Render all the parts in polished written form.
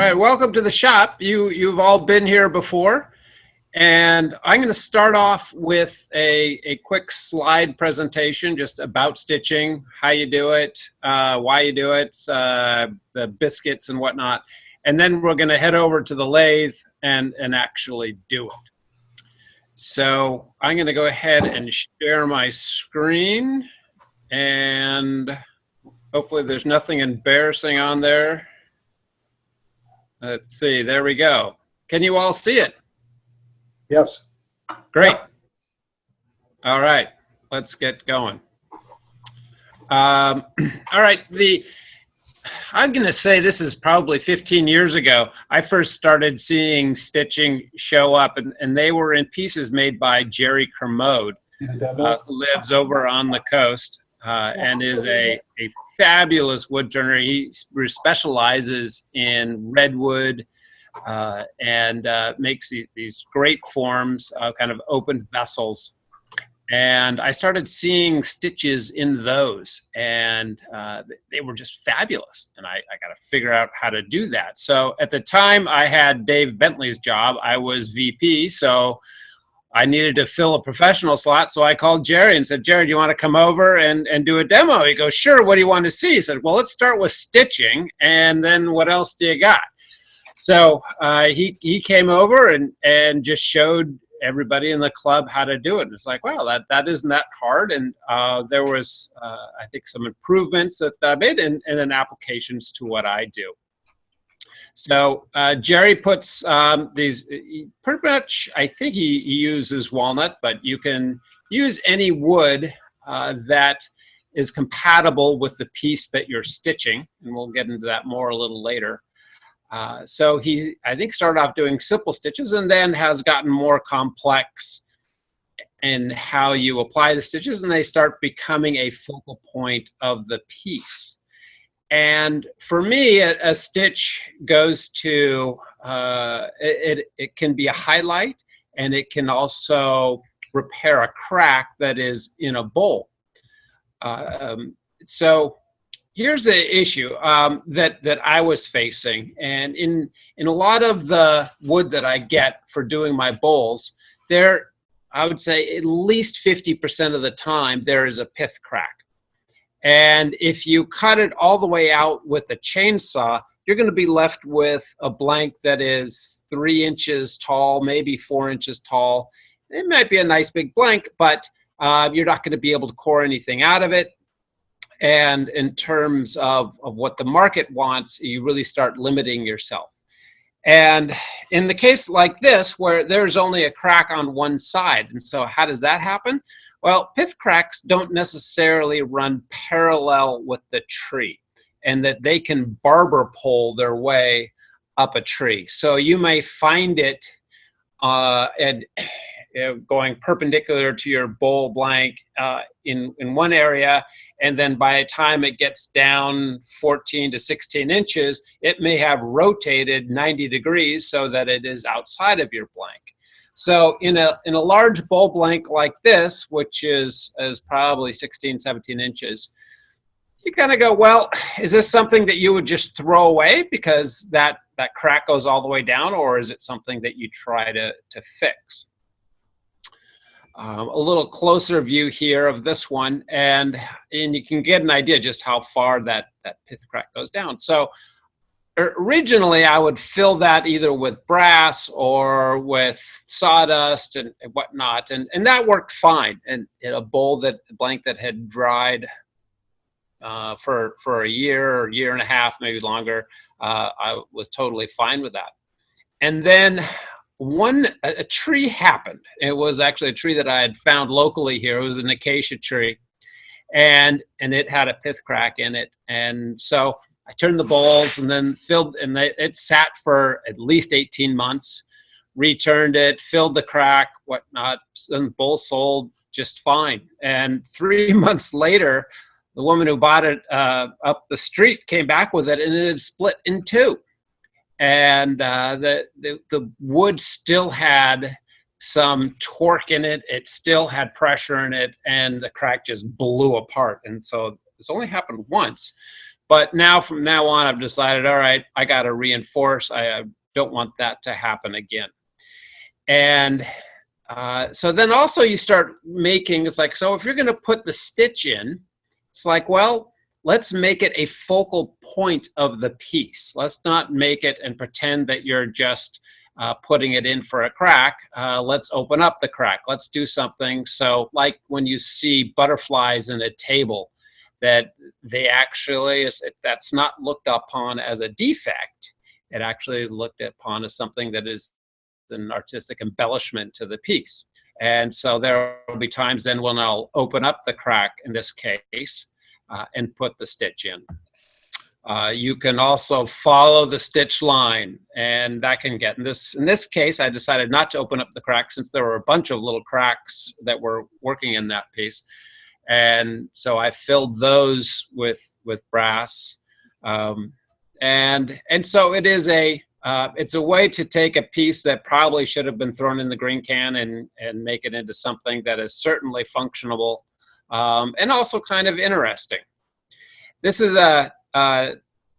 right, welcome to the shop. You've all been here before, and I'm going to start off with a quick slide presentation just about stitching, how you do it, why you do it, the biscuits and whatnot, and then we're going to head over to the lathe and actually do it. So I'm going to go ahead and share my screen, and hopefully there's nothing embarrassing on there. Let's see, there we go. Can you all see it? Yes. Great. All right, let's get going. All right, I'm going to say this is probably 15 years ago. I first started seeing stitching show up, and they were in pieces made by Jerry Kermode, who lives over on the coast and is a fabulous woodturner. He specializes in redwood and makes these great forms, kind of open vessels. And I started seeing stitches in those, and they were just fabulous. And I got to figure out how to do that. So at the time, I had Dave Bentley's job. I was VP, so I needed to fill a professional slot. So I called Jerry and said, Jerry, do you want to come over and do a demo? He goes, sure. What do you want to see? He said, well, let's start with stitching, and then what else do you got? So he came over and just showed everybody in the club how to do it. And it's like, wow, that isn't that hard. And there was, I think, some improvements that I made and then applications to what I do. So Jerry puts these, pretty much, I think he uses walnut, but you can use any wood that is compatible with the piece that you're stitching. And we'll get into that more a little later. So he, I think, started off doing simple stitches and then has gotten more complex in how you apply the stitches, and they start becoming a focal point of the piece. And for me, a stitch goes to, it can be a highlight, and it can also repair a crack that is in a bowl. So here's the issue that I was facing, and in a lot of the wood that I get for doing my bowls, there, I would say at least 50% of the time there is a pith crack. And if you cut it all the way out with a chainsaw, you're going to be left with a blank that is 3 inches tall, maybe 4 inches tall. It might be a nice big blank, but you're not going to be able to core anything out of it. And in terms of what the market wants, you really start limiting yourself. And in the case like this, where there's only a crack on one side, and so how does that happen? Well, pith cracks don't necessarily run parallel with the tree, and that they can barber pole their way up a tree. So you may find it going perpendicular to your bowl blank in one area, and then by the time it gets down 14 to 16 inches, it may have rotated 90 degrees so that it is outside of your blank. So in a large bowl blank like this, which is probably 16, 17 inches, you kind of go, well, is this something that you would just throw away because that crack goes all the way down, or is it something that you try to fix? A little closer view here of this one, and you can get an idea just how far that pith crack goes down. So originally, I would fill that either with brass or with sawdust and whatnot, and that worked fine. And in a blank that had dried for a year or year and a half, maybe longer, I was totally fine with that. And then a tree happened. It was actually a tree that I had found locally here. It was an acacia tree, and it had a pith crack in it. And so I turned the bowls and then filled, and it sat for at least 18 months, returned it, filled the crack, whatnot, and the bowl sold just fine. And 3 months later, the woman who bought it up the street came back with it, and it had split in two. And the wood still had some torque in it. It still had pressure in it, and the crack just blew apart. And so this only happened once. But now, from now on, I've decided, all right, I got to reinforce. I don't want that to happen again. And so then also you start making, it's like, so if you're going to put the stitch in, it's like, well, let's make it a focal point of the piece. Let's not make it and pretend that you're just putting it in for a crack. Let's open up the crack. Let's do something. So like when you see butterflies in a table, that they actually, that's not looked upon as a defect. It actually is looked upon as something that is an artistic embellishment to the piece. And so there will be times then when I'll open up the crack in this case and put the stitch in. You can also follow the stitch line, and that can get, in this case, I decided not to open up the crack since there were a bunch of little cracks that were working in that piece. And so I filled those with brass. And so it is it's a way to take a piece that probably should have been thrown in the green can and make it into something that is certainly functional and also kind of interesting. This is a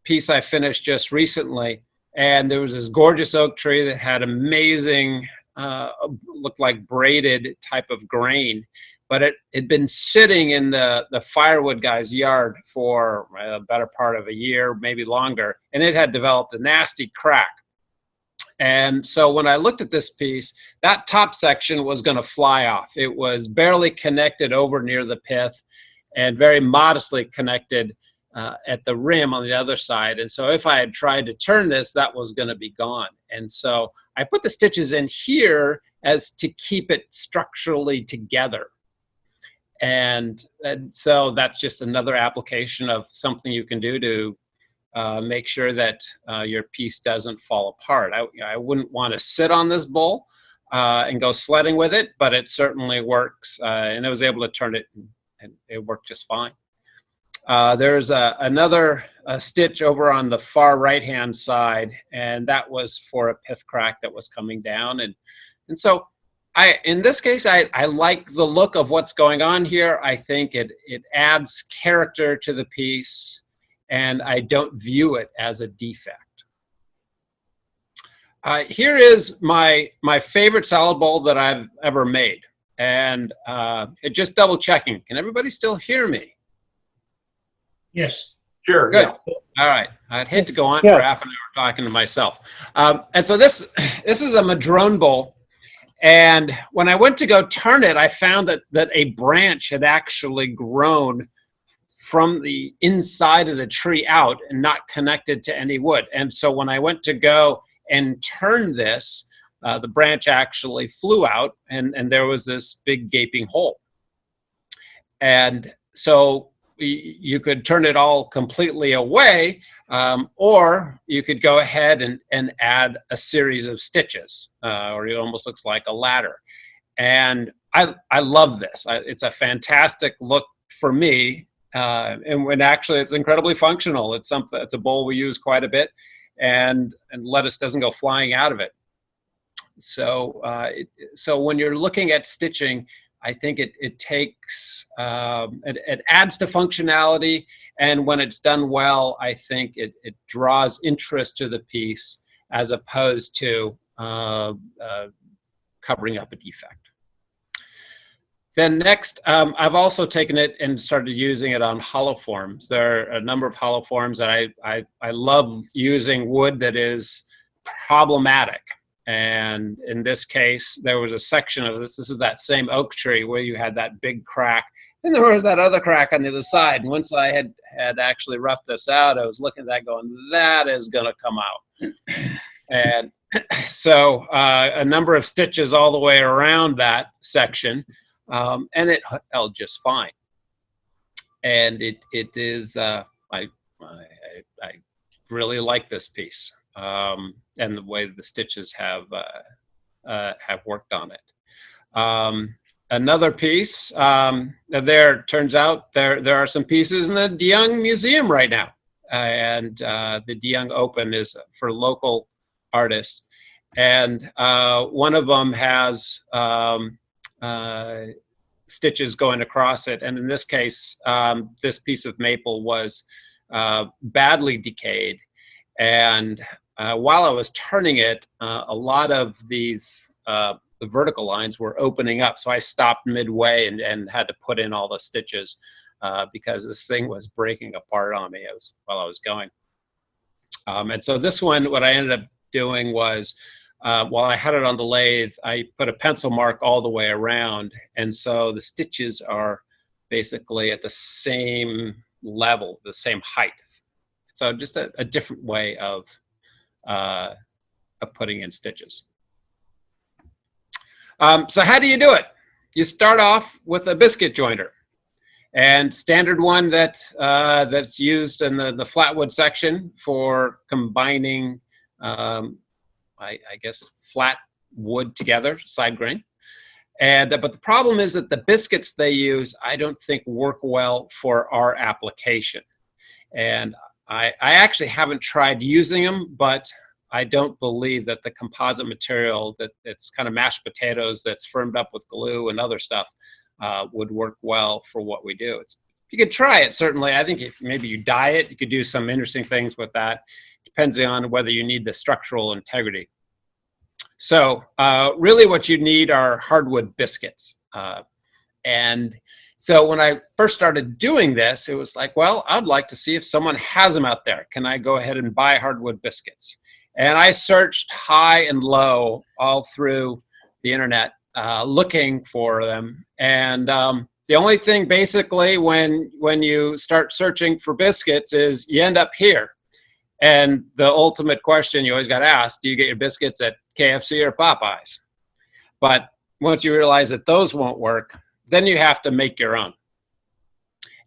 piece I finished just recently, and there was this gorgeous oak tree that had amazing, looked like braided type of grain, but it had been sitting in the firewood guy's yard for a better part of a year, maybe longer, and it had developed a nasty crack. And so when I looked at this piece, that top section was going to fly off. It was barely connected over near the pith and very modestly connected at the rim on the other side. And so if I had tried to turn this, that was going to be gone. And so I put the stitches in here as to keep it structurally together. And so that's just another application of something you can do to make sure that your piece doesn't fall apart. I wouldn't want to sit on this bowl and go sledding with it, but it certainly works. And I was able to turn it, and it worked just fine. There's another stitch over on the far right-hand side, and that was for a pith crack that was coming down. And so in this case, I like the look of what's going on here. I think it adds character to the piece, and I don't view it as a defect. Here is my favorite salad bowl that I've ever made. And just double checking. Can everybody still hear me? Yes. Sure. Good. Yeah. All right. I'd hate to go on Yes. for half an hour talking to myself. And so this is a madrone bowl. And when I went to go turn it, I found that a branch had actually grown from the inside of the tree out and not connected to any wood. And so when I went to go and turn this, the branch actually flew out, and there was this big gaping hole. And so you could turn it all completely away, or you could go ahead and add a series of stitches, or it almost looks like a ladder. And I love this. It's a fantastic look for me, and when actually it's incredibly functional. It's a bowl we use quite a bit, and lettuce doesn't go flying out of it. So so when you're looking at stitching, I think it takes, it adds to functionality, and when it's done well, I think it draws interest to the piece as opposed to covering up a defect. Then next, I've also taken it and started using it on hollow forms. There are a number of hollow forms that I love using wood that is problematic. And in this case, there was a section of this is that same oak tree where you had that big crack, and there was that other crack on the other side. And once I had actually roughed this out, I was looking at that going, that is going to come out. And so a number of stitches all the way around that section, and it held just fine. And it is, I really like this piece. And the way the stitches have worked on it. Another piece, there turns out there are some pieces in the DeYoung Museum right now. And the DeYoung Open is for local artists. And one of them has stitches going across it. And in this case, this piece of maple was badly decayed. And while I was turning it, a lot of these the vertical lines were opening up. So I stopped midway and had to put in all the stitches because this thing was breaking apart on me while I was going. And so this one, what I ended up doing was, while I had it on the lathe, I put a pencil mark all the way around. And so the stitches are basically at the same level, the same height. So just a different way of putting in stitches. So how do you do it? You start off with a biscuit joiner, and standard one that's used in the flatwood section for combining, I guess, flat wood together, side grain. And but the problem is that the biscuits they use, I don't think work well for our application. And I actually haven't tried using them, but I don't believe that the composite material that's kind of mashed potatoes that's firmed up with glue and other stuff would work well for what we do. You could try it, certainly. I think if maybe you dye it, you could do some interesting things with that, depending on whether you need the structural integrity. So really what you need are hardwood biscuits. And so when I first started doing this, it was like, well, I'd like to see if someone has them out there. Can I go ahead and buy hardwood biscuits? And I searched high and low all through the internet looking for them. And the only thing basically when you start searching for biscuits is you end up here. And the ultimate question you always got asked, do you get your biscuits at KFC or Popeyes? But once you realize that those won't work, then you have to make your own.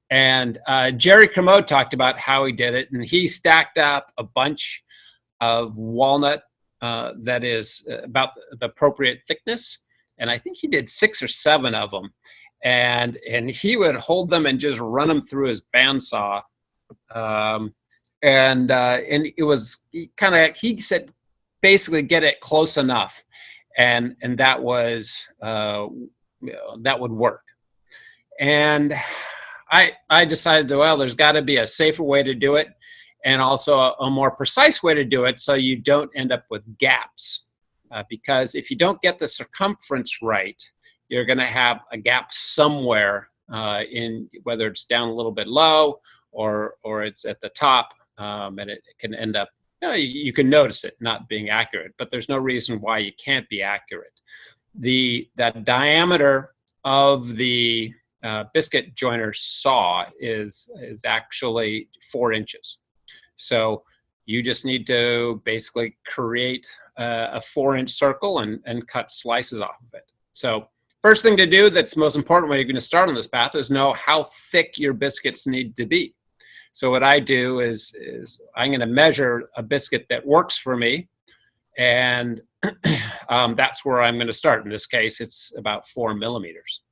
And Jerry Kermode talked about how he did it, and he stacked up a bunch of walnut that is about the appropriate thickness. And I think he did 6 or 7 of them. And he would hold them and just run them through his bandsaw. And it was he said, basically get it close enough. And that was, that would work. And I decided that, well, there's got to be a safer way to do it, and also a more precise way to do it so you don't end up with gaps. Because if you don't get the circumference right, you're going to have a gap somewhere in whether it's down a little bit low or it's at the top, and it can end up, you can notice it not being accurate, but there's no reason why you can't be accurate. That diameter of the biscuit joiner saw is actually 4 inches. So you just need to basically create a 4-inch circle and cut slices off of it. So first thing to do, that's most important when you're going to start on this path, is know how thick your biscuits need to be. So what I do is I'm going to measure a biscuit that works for me, and that's where I'm going to start. In this case, it's about 4 millimeters.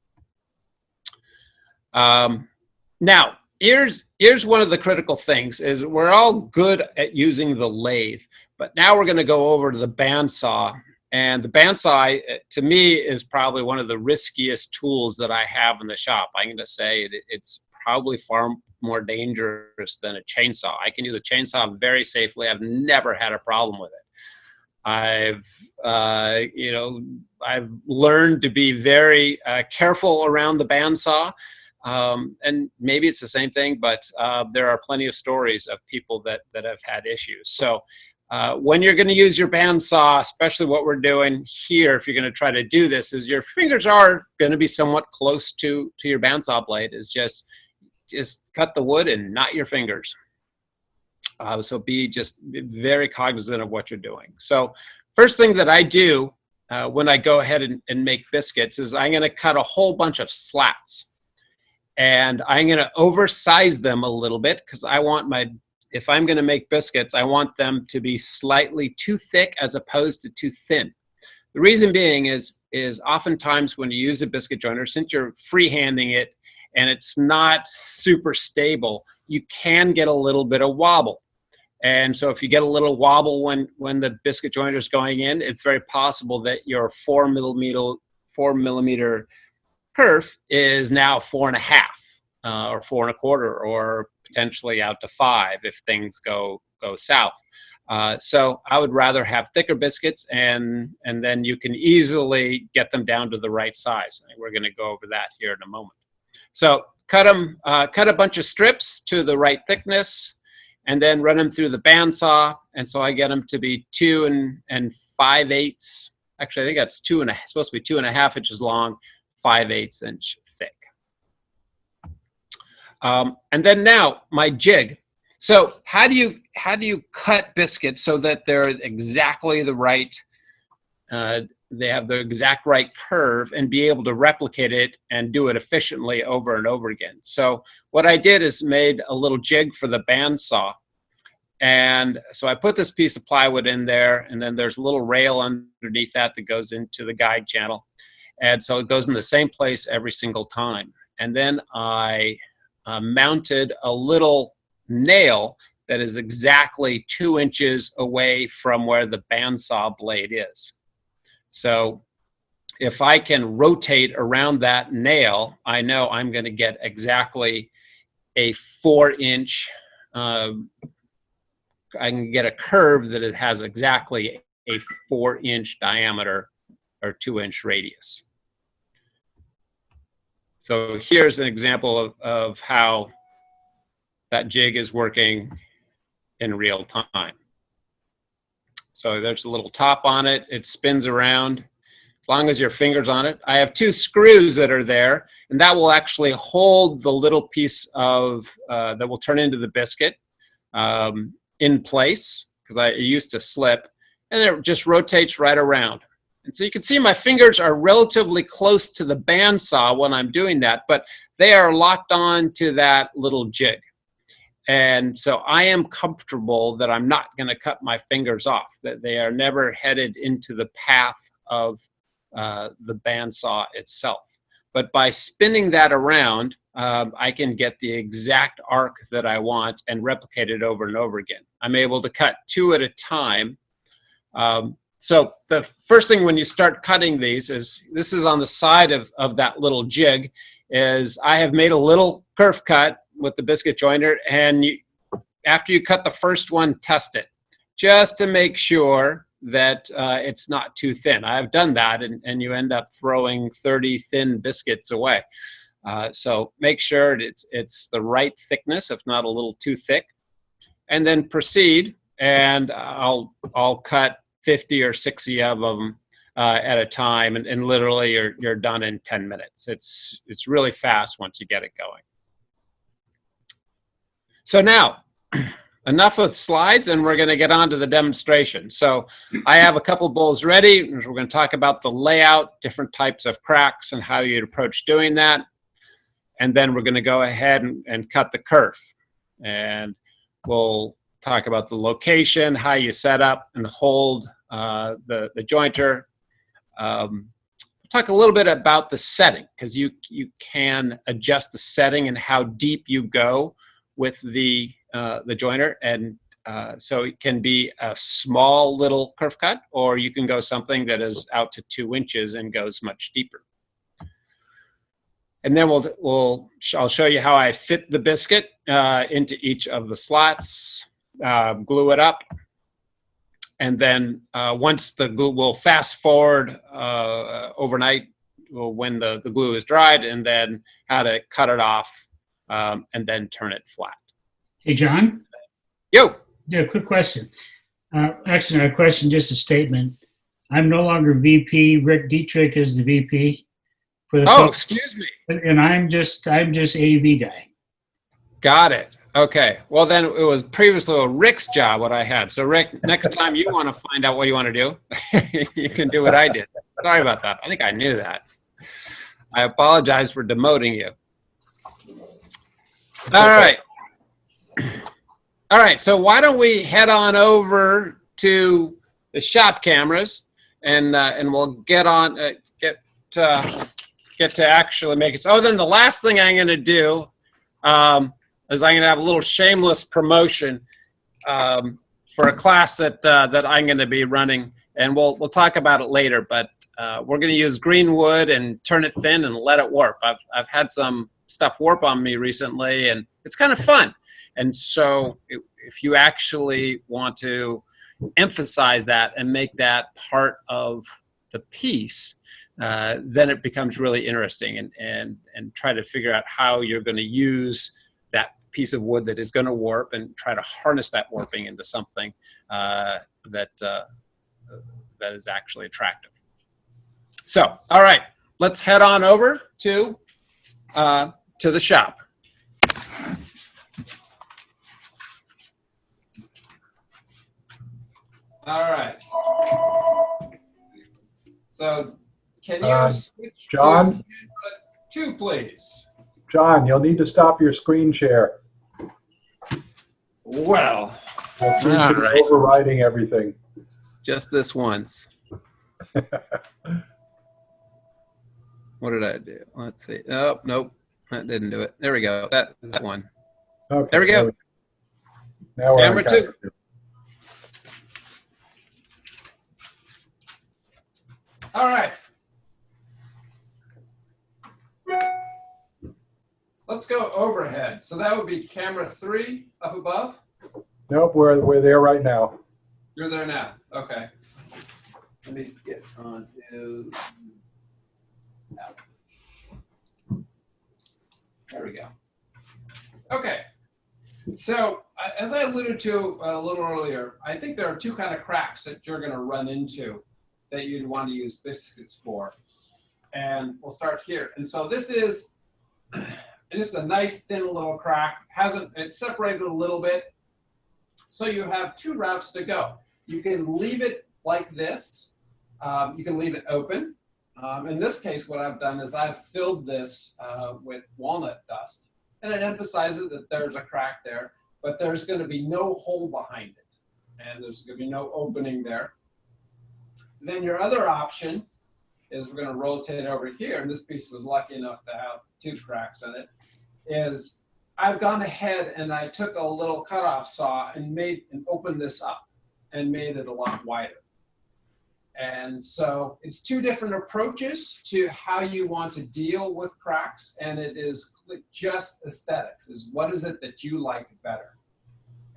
Now, here's one of the critical things is we're all good at using the lathe, but now we're going to go over to the bandsaw. And the bandsaw, to me, is probably one of the riskiest tools that I have in the shop. I'm going to say it's probably far more dangerous than a chainsaw. I can use a chainsaw very safely. I've never had a problem with it. I've learned to be very careful around the bandsaw. And maybe it's the same thing, but there are plenty of stories of people that have had issues. So when you're going to use your bandsaw, especially what we're doing here, if you're going to try to do this, is your fingers are going to be somewhat close to your bandsaw blade. Is just cut the wood and not your fingers. So be just very cognizant of what you're doing. So first thing that I do when I go ahead and make biscuits is I'm going to cut a whole bunch of slats. And I'm going to oversize them a little bit because if I'm going to make biscuits, I want them to be slightly too thick as opposed to too thin. The reason being is oftentimes when you use a biscuit joiner, since you're freehanding it and it's not super stable, you can get a little bit of wobble. And so if you get a little wobble when the biscuit joiner is going in, it's very possible that your 4 millimeter kerf is now 4.5 or 4 1/4 or potentially out to 5 if things go south. So I would rather have thicker biscuits, and then you can easily get them down to the right size. We're going to go over that here in a moment. So cut a bunch of strips to the right thickness, and then run them through the bandsaw. And so I get them to be 2 5/8. Actually, I think that's supposed to be 2.5 inches long, 5/8 inch thick. And then now my jig. So how do you cut biscuits so that they're exactly the right, they have the exact right curve, and be able to replicate it and do it efficiently over and over again? So what I did is made a little jig for the bandsaw. And so I put this piece of plywood in there, and then there's a little rail underneath that goes into the guide channel. And so it goes in the same place every single time. And then I mounted a little nail that is exactly 2 inches away from where the bandsaw blade is. So if I can rotate around that nail, I know I'm going to get exactly a 4-inch, I can get a curve that it has exactly a 4-inch diameter or 2-inch radius. So here's an example of how that jig is working in real time. So there's a little top on it. It spins around as long as your finger's on it. I have 2 screws that are there, and that will actually hold the little piece of, that will turn into the biscuit in place, because it used to slip, and it just rotates right around. And so you can see my fingers are relatively close to the bandsaw when I'm doing that, but they are locked on to that little jig. And so I am comfortable that I'm not going to cut my fingers off, that they are never headed into the path of the bandsaw itself. But by spinning that around, I can get the exact arc that I want and replicate it over and over again. I'm able to cut 2 at a time. So the first thing when you start cutting these is, this is on the side of that little jig, is I have made a little kerf cut with the biscuit joiner, and after you cut the first one, test it just to make sure that it's not too thin. I've done that, and you end up throwing 30 thin biscuits away. So make sure it's the right thickness, if not a little too thick, and then proceed. And I'll cut 50 or 60 of them at a time, and literally you're done in 10 minutes. It's really fast once you get it going. So now, enough of slides, and we're going to get on to the demonstration. So I have a couple bowls ready. We're going to talk about the layout, different types of cracks, and how you'd approach doing that. And then we're going to go ahead and cut the kerf. And we'll talk about the location, how you set up and hold the jointer. Talk a little bit about the setting, because you can adjust the setting and how deep you go with the jointer. And so it can be a small little kerf cut, or you can go something that is out to 2 inches and goes much deeper. And then I'll show you how I fit the biscuit into each of the slots, glue it up, and then once the glue, we'll fast forward overnight when the glue is dried, and then how to cut it off and then turn it flat. Hey, John? Yo! Yeah, quick question. Actually, not a question, just a statement. I'm no longer VP. Rick Dietrich is the VP. Excuse me. And I'm just AV guy. Got it. Okay. Well, then it was previously Rick's job what I had. So Rick, next time you want to find out what you want to do, you can do what I did. Sorry about that. I think I knew that. I apologize for demoting you. All right. All right. So why don't we head on over to the shop cameras, and we'll get on get to actually make it. So then the last thing I'm going to do is I'm going to have a little shameless promotion for a class that I'm going to be running, and we'll talk about it later. But we're going to use green wood and turn it thin and let it warp. I've had some stuff warp on me recently, and it's kind of fun. And so if you actually want to emphasize that and make that part of the piece, then it becomes really interesting, and try to figure out how you're going to use that piece of wood that is going to warp and try to harness that warping into something that is actually attractive. So, all right, let's head on over to the shop. All right. So, can you switch John? to two, please? John, you'll need to stop your screen share. Well, That seems to be right. overriding everything. Just this once. What did I do? Let's see. Oh, nope. That didn't do it. There we go. That's one. Okay, There we go. Now we're Camera on two. All right. Let's go overhead. So that would be camera 3 up above. Nope, we're there right now. You're there now. Okay. Let me get on to. There we go. Okay. So as I alluded to a little earlier, I think there are two kind of cracks that you're going to run into that you'd want to use biscuits for. And we'll start here. And so this is just a nice thin little crack. It's separated a little bit. So you have two routes to go. You can leave it like this. You can leave it open. In this case, what I've done is I've filled this with walnut dust. And it emphasizes that there's a crack there, but there's going to be no hole behind it. And there's going to be no opening there. Then your other option is we're going to rotate over here, and this piece was lucky enough to have two cracks in it, is I've gone ahead and I took a little cutoff saw and opened this up and made it a lot wider. And so it's two different approaches to how you want to deal with cracks, and it is just aesthetics, is what is it that you like better.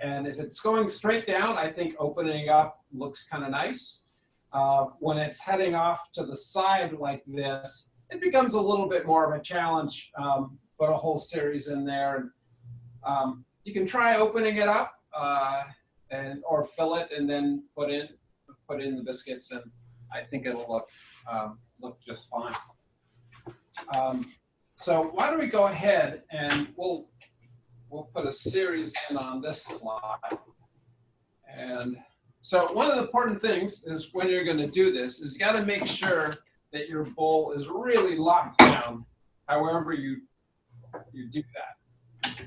And if it's going straight down, I think opening up looks kind of nice. When it's heading off to the side like this, it becomes a little bit more of a challenge, put a whole series in there. You can try opening it up or fill it and then put in the biscuits, and I think it'll look just fine. So why don't we go ahead and we'll put a series in on this slide. And so one of the important things is when you're going to do this is you got to make sure that your bowl is really locked down however you do that.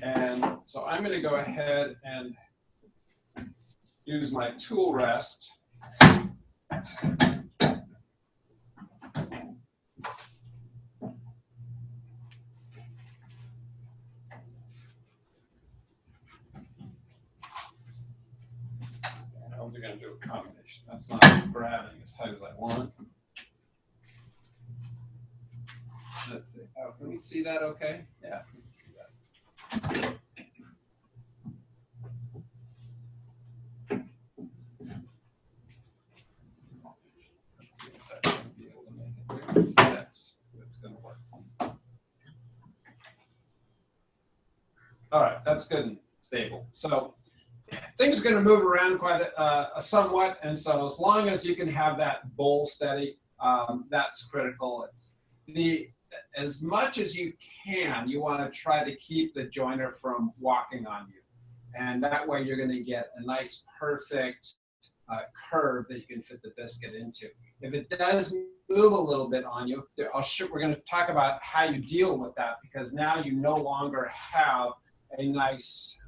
And so I'm going to go ahead and use my tool rest. We're going to do a combination. That's not grabbing as tight as I want. Let's see. Oh, can we see that okay? Yeah, we can see that. Let's see if that's going to be able to make it there. Yes, it's going to work. All right, that's good and stable. So things are going to move around quite somewhat, and so as long as you can have that bowl steady, that's critical. As much as you can, you want to try to keep the joiner from walking on you, and that way you're going to get a nice, perfect curve that you can fit the biscuit into. If it does move a little bit on you, we're going to talk about how you deal with that, because now you no longer have a nice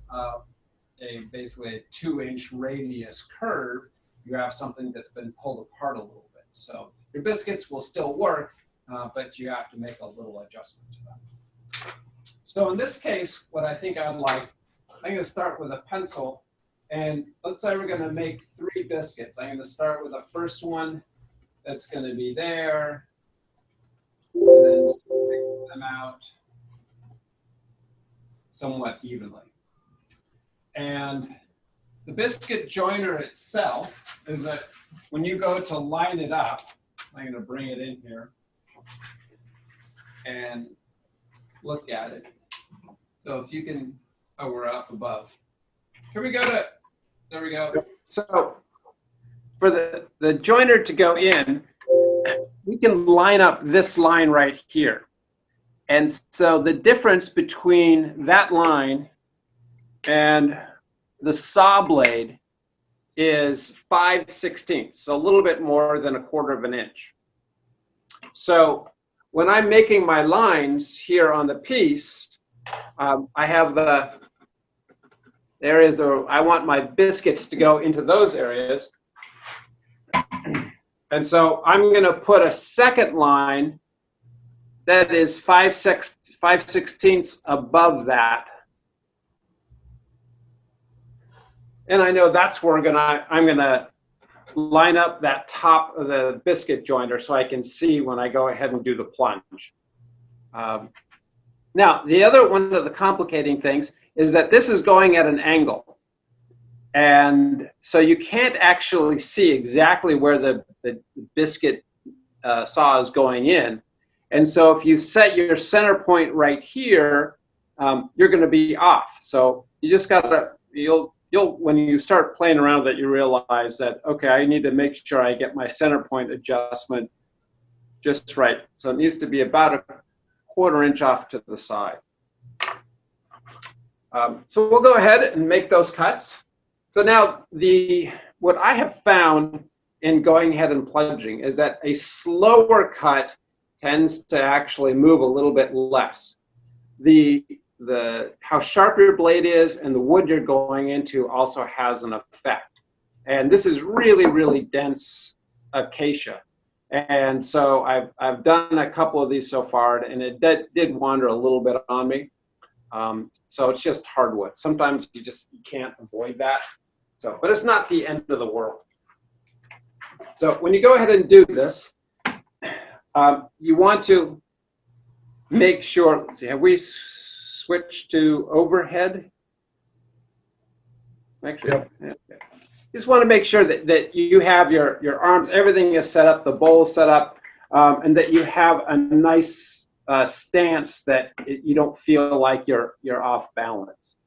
basically a 2-inch radius curve. You have something that's been pulled apart a little bit. So your biscuits will still work, but you have to make a little adjustment to them. So in this case, what I think I'd like, I'm going to start with a pencil, and let's say we're going to make 3 biscuits. I'm going to start with the first one that's going to be there, and then stick them out somewhat evenly. And the biscuit joiner itself is that when you go to line it up, I'm going to bring it in here and look at it. So if you can, oh, we're up above. Here we go to, there we go. So for the joiner to go in, we can line up this line right here. And so the difference between that line and the saw blade is 5/16, so a little bit more than 1/4 of an inch. So when I'm making my lines here on the piece, I have the areas where I want my biscuits to go into those areas. And so I'm going to put a second line that is 5/16 above that. And I know that's where I'm gonna line up that top of the biscuit joiner so I can see when I go ahead and do the plunge. Now, the other one of the complicating things is that this is going at an angle. And so you can't actually see exactly where the biscuit saw is going in. And so if you set your center point right here, you're gonna be off. So you just gotta, when you start playing around with it, you realize that, okay, I need to make sure I get my center point adjustment just right. So it needs to be about 1/4 inch off to the side. So we'll go ahead and make those cuts. So now what I have found in going ahead and plunging is that a slower cut tends to actually move a little bit less. How sharp your blade is and the wood you're going into also has an effect. And this is really, really dense acacia. And so I've done a couple of these so far, and it did wander a little bit on me. So it's just hardwood. Sometimes you can't avoid that. So, but it's not the end of the world. So when you go ahead and do this, you want to make sure, let's see, have we switched to overhead? Actually, yeah. Just want to make sure that you have your arms, everything is set up, the bowl is set up, and that you have a nice stance that you don't feel like you're off balance.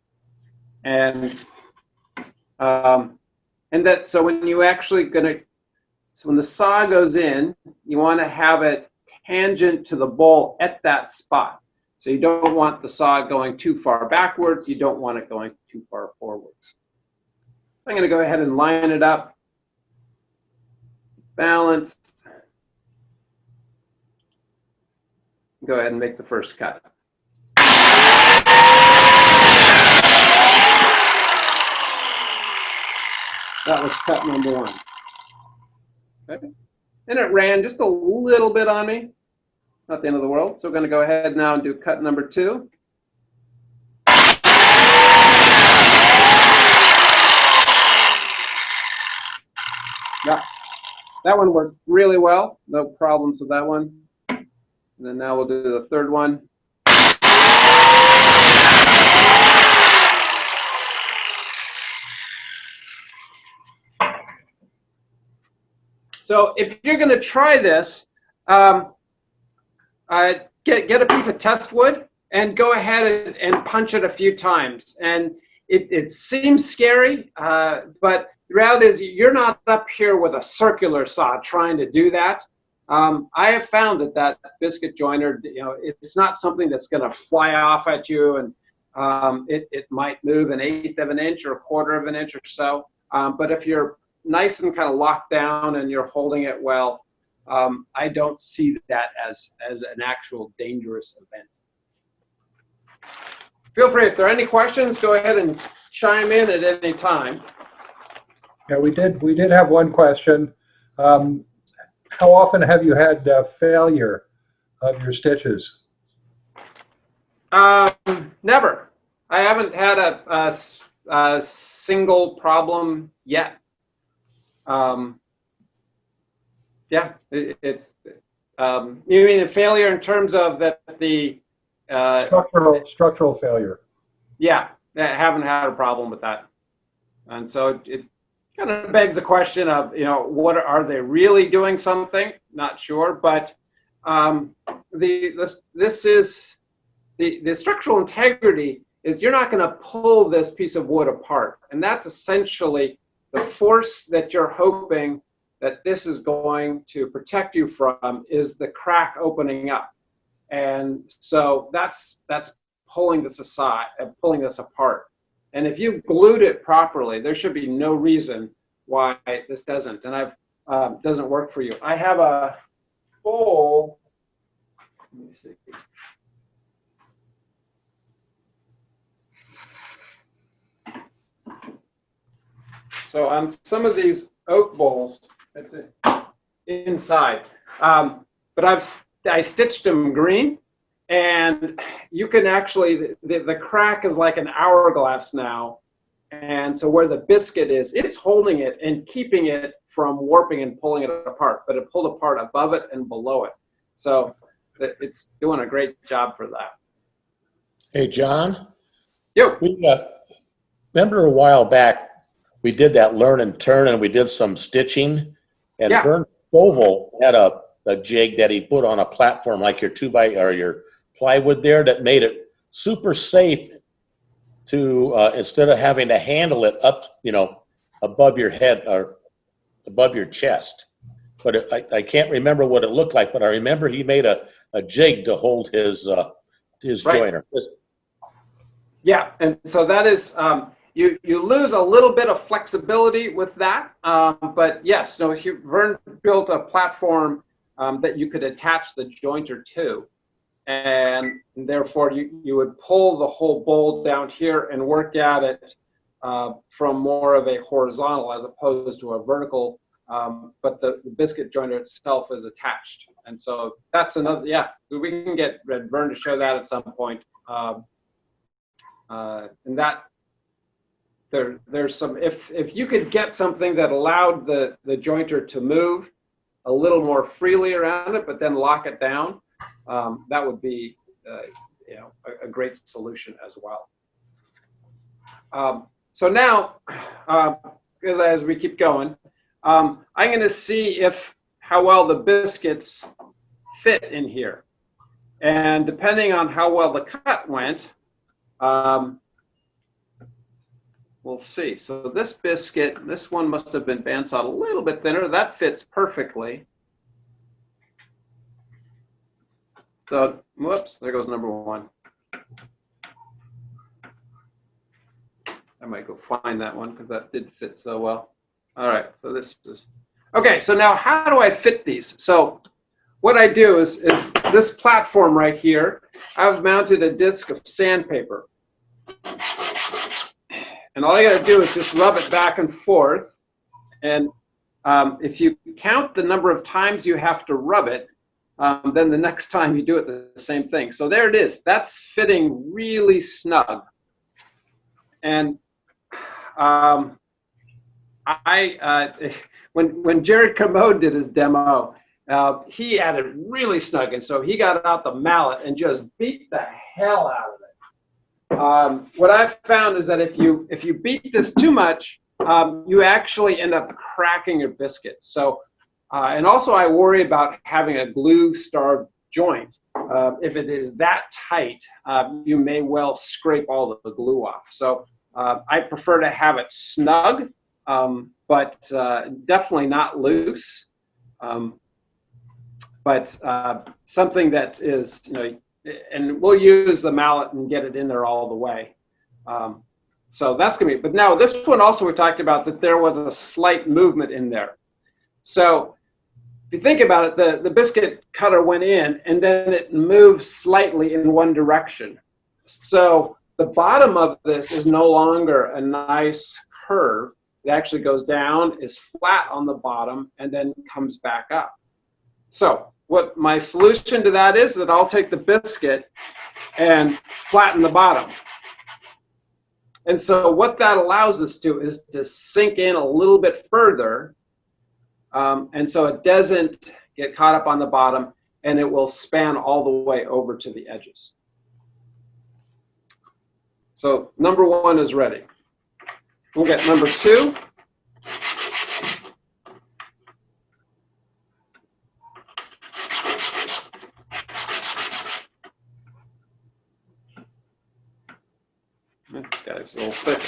And that, so when you actually so when the saw goes in, you want to have it tangent to the bowl at that spot. So you don't want the saw going too far backwards. You don't want it going too far forwards. So I'm going to go ahead and line it up, balanced. Go ahead and make the first cut. That was cut number 1. Okay. And it ran just a little bit on me. Not the end of the world. So we're going to go ahead now and do cut number 2. Yeah, that one worked really well. No problems with that one. And then now we'll do the third one. So if you're going to try this, get a piece of test wood and go ahead and punch it a few times. And it seems scary, but the reality is you're not up here with a circular saw trying to do that. I have found that biscuit joiner, it's not something that's going to fly off at you, and it might move 1/8 of an inch or 1/4 of an inch or so. But if you're nice and kind of locked down and you're holding it well, I don't see that as an actual dangerous event. Feel free, if there are any questions, go ahead and chime in at any time. Yeah, we did have one question. How often have you had failure of your stitches? Never. I haven't had a single problem yet. Yeah, it's. You mean a failure in terms of that the Structural failure. Yeah, haven't had a problem with that. And so it kind of begs the question of, what are they really doing something? Not sure, but this is the structural integrity is you're not going to pull this piece of wood apart, and that's essentially the force that you're hoping that this is going to protect you from is the crack opening up, and so that's pulling this aside, pulling this apart. And if you've glued it properly, there should be no reason why this doesn't. And doesn't work for you. I have a bowl. Let me see. So on some of these oak bowls, that's it, inside. But I stitched them green. And you can actually, the crack is like an hourglass now. And so where the biscuit is, it's holding it and keeping it from warping and pulling it apart, but it pulled apart above it and below it. So it's doing a great job for that. Hey, John. Yo. Remember a while back, we did that learn and turn, and we did some stitching. And yeah. Vern Stovall had a jig that he put on a platform like your your plywood there that made it super safe to instead of having to handle it up, above your head or above your chest. But I can't remember what it looked like, but I remember he made a jig to hold his right. joiner. Yeah, and so that is you lose a little bit of flexibility with that, but yes, Vern built a platform that you could attach the jointer to. And therefore, you would pull the whole bowl down here and work at it from more of a horizontal as opposed to a vertical, but the biscuit joiner itself is attached. And so that's another, we can get Vern to show that at some point. And that, there's some, if you could get something that allowed the jointer to move a little more freely around it, but then lock it down, that would be, a great solution as well. So now, as we keep going, I'm going to see how well the biscuits fit in here, and depending on how well the cut went, we'll see. So this biscuit, this one must have been bandsawed a little bit thinner. That fits perfectly. So, whoops, there goes number one. I might go find that one because that did fit so well. All right, so this is, okay, so now how do I fit these? So what I do is this platform right here, I've mounted a disc of sandpaper. And all I gotta do is just rub it back and forth. And if you count the number of times you have to rub it, then the next time you do it, the same thing. So there it is. That's fitting really snug. And when Jared Kermode did his demo, he had it really snug. And so he got out the mallet and just beat the hell out of it. What I've found is that if you beat this too much, you actually end up cracking your biscuit. So, and also I worry about having a glue-starved joint. If it is that tight, you may well scrape all the glue off. So I prefer to have it snug, but definitely not loose. But something that is, and we'll use the mallet and get it in there all the way. So that's gonna be, but now this one also we talked about that there was a slight movement in there. So if you think about it, the biscuit cutter went in and then it moves slightly in one direction. So the bottom of this is no longer a nice curve. It actually goes down, is flat on the bottom, and then comes back up. So what my solution to that is that I'll take the biscuit and flatten the bottom. And so what that allows us to is to sink in a little bit further, and so it doesn't get caught up on the bottom, and it will span all the way over to the edges. So number 1 is ready. We'll get number 2. This guy's a little thick.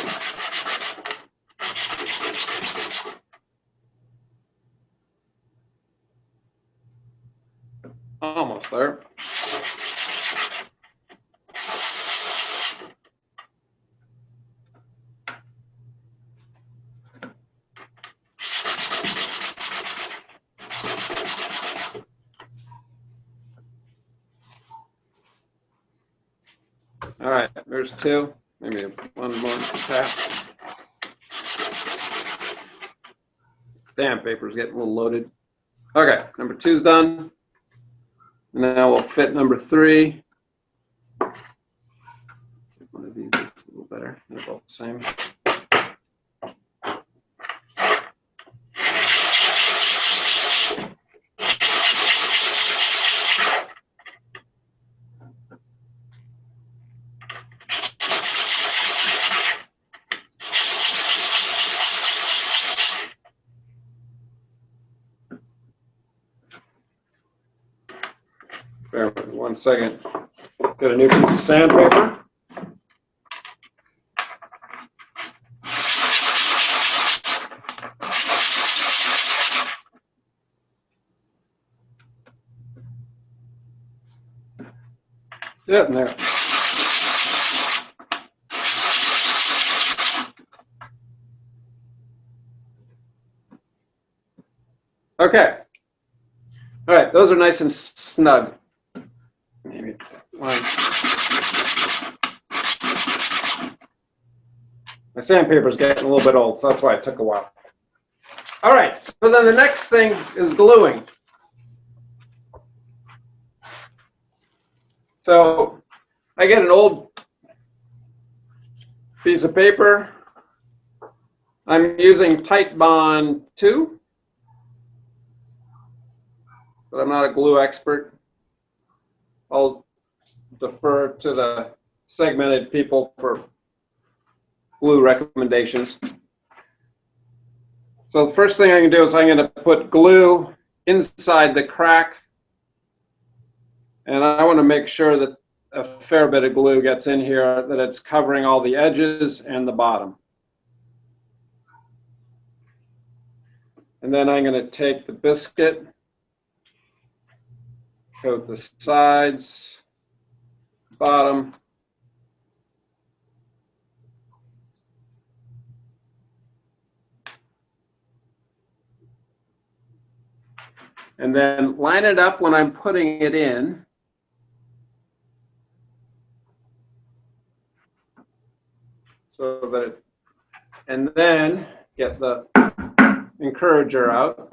Almost there. All right, there's 2. Maybe one more pass. Stamp paper's getting a little loaded. Okay, number 2's done. Now we'll fit number 3. Let's see if one of these is a little better. They're both the same. Bear with me 1 second. Got a new piece of sandpaper. Yeah, and there. Okay. All right, those are nice and snug. Maybe one. My sandpaper's getting a little bit old, so that's why it took a while. All right, so then the next thing is gluing. So I get an old piece of paper. I'm using Titebond 2, but I'm not a glue expert. I'll defer to the segmented people for glue recommendations. So the first thing I'm going to do is I'm going to put glue inside the crack. And I want to make sure that a fair bit of glue gets in here, that it's covering all the edges and the bottom. And then I'm going to take the biscuit, coat the sides, bottom. And then line it up when I'm putting it in. So that it, and then get the encourager out.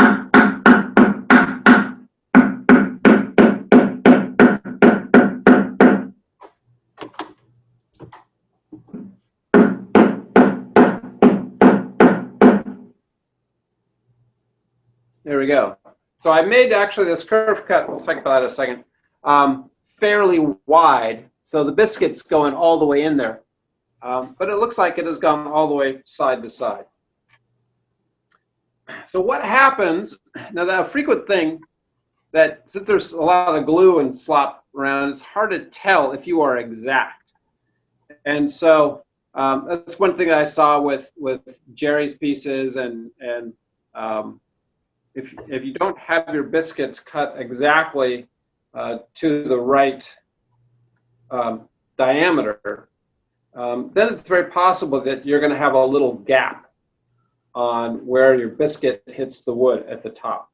There we go. So I made actually this curve cut, we'll talk about that in a second, fairly wide. So the biscuit's going all the way in there. But it looks like it has gone all the way side to side. So what happens, now the frequent thing that since there's a lot of glue and slop around, it's hard to tell if you are exact. And so that's one thing that I saw with Jerry's pieces, and if you don't have your biscuits cut exactly to the right diameter, then it's very possible that you're going to have a little gap on where your biscuit hits the wood at the top.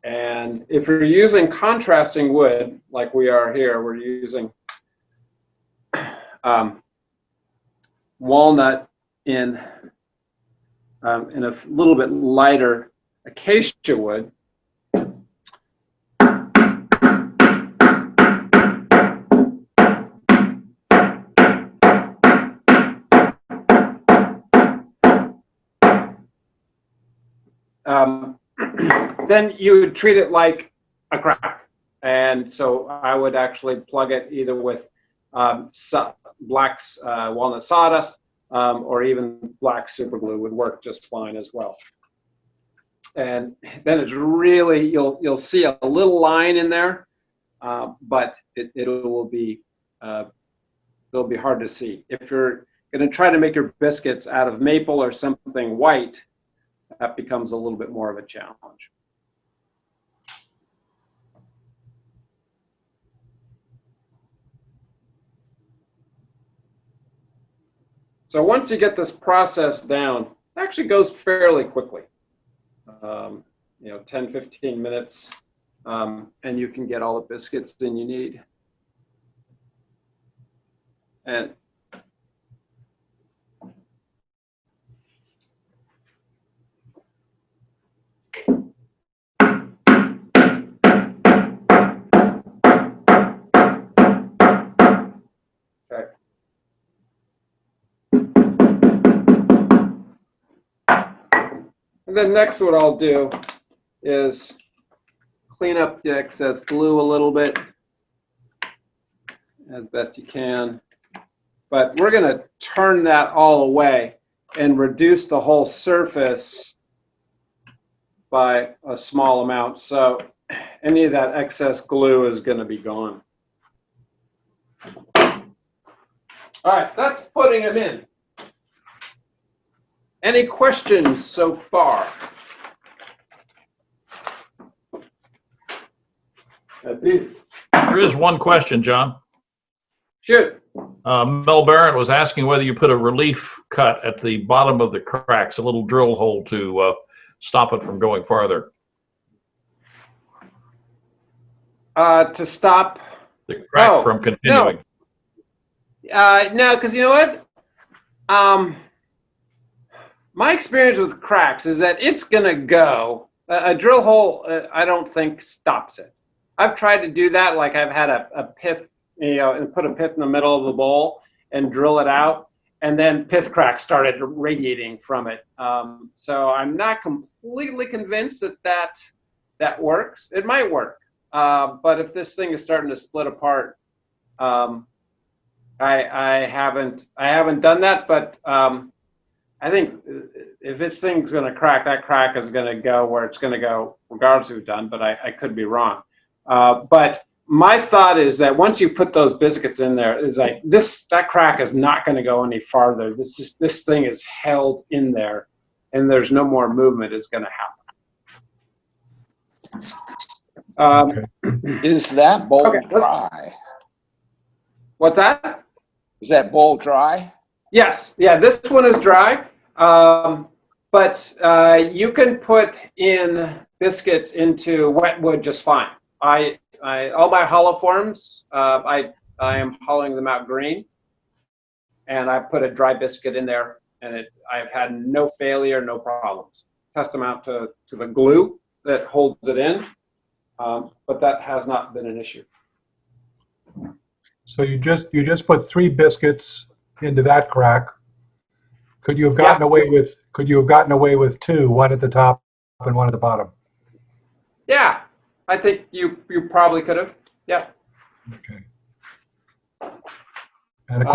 And if you're using contrasting wood, like we are here, we're using walnut in a little bit lighter acacia wood. Then you would treat it like a crack. And so I would actually plug it either with black walnut sawdust, or even black super glue would work just fine as well. And then it's really, you'll see a little line in there, but it'll be hard to see. If you're going to try to make your biscuits out of maple or something white, that becomes a little bit more of a challenge. So once you get this process down, it actually goes fairly quickly. 10, 15 minutes, and you can get all the biscuits that you need. And okay. And then next what I'll do is clean up the excess glue a little bit as best you can. But we're going to turn that all away and reduce the whole surface by a small amount. So any of that excess glue is going to be gone. All right, that's putting them in. Any questions so far? That's it. There is one question, John. Shoot. Mel Barrett was asking whether you put a relief cut at the bottom of the cracks, a little drill hole to stop it from going farther. To stop The crack from continuing. No, because you know what? My experience with cracks is that it's going to go. A drill hole, I don't think, stops it. I've tried to do that, like I've had a pith, and put a pith in the middle of the bowl and drill it out, and then pith cracks started radiating from it. So I'm not completely convinced that works. It might work, but if this thing is starting to split apart, I haven't done that, but I think if this thing's going to crack, that crack is going to go where it's going to go, regardless of who's done. But I could be wrong. But my thought is that once you put those biscuits in there, is like that crack is not going to go any farther. This thing is held in there, and there's no more movement is going to happen. Is that bowl Okay, dry? What's that? Is that bowl dry? Yes, yeah, this one is dry, but you can put in biscuits into wet wood just fine. All my hollow forms, I am hollowing them out green, and I put a dry biscuit in there, and I've had no failure, no problems. Test them out to the glue that holds it in, but that has not been an issue. So you just put 3 biscuits into that crack. Could you have gotten away with 2, one at the top and one at the bottom? Yeah, I think you probably could have. Yeah. Okay. And a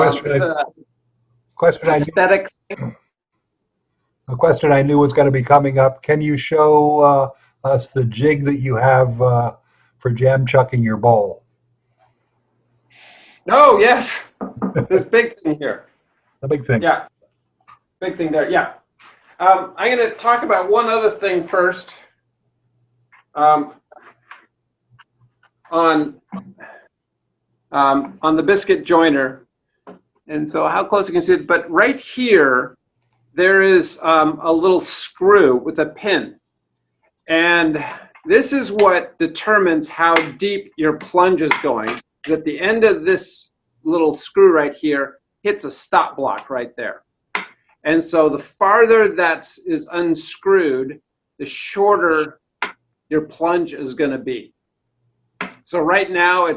question I knew was going to be coming up. Can you show us the jig that you have for jam chucking your bowl? Oh, yes. This big thing here. The big thing. Yeah. Big thing there. Yeah. I'm going to talk about one other thing first. On the biscuit joiner. And so how close you can see it, but right here, there is a little screw with a pin. And this is what determines how deep your plunge is going. At the end of this little screw right here hits a stop block right there. And so the farther that is unscrewed, the shorter your plunge is going to be. So right now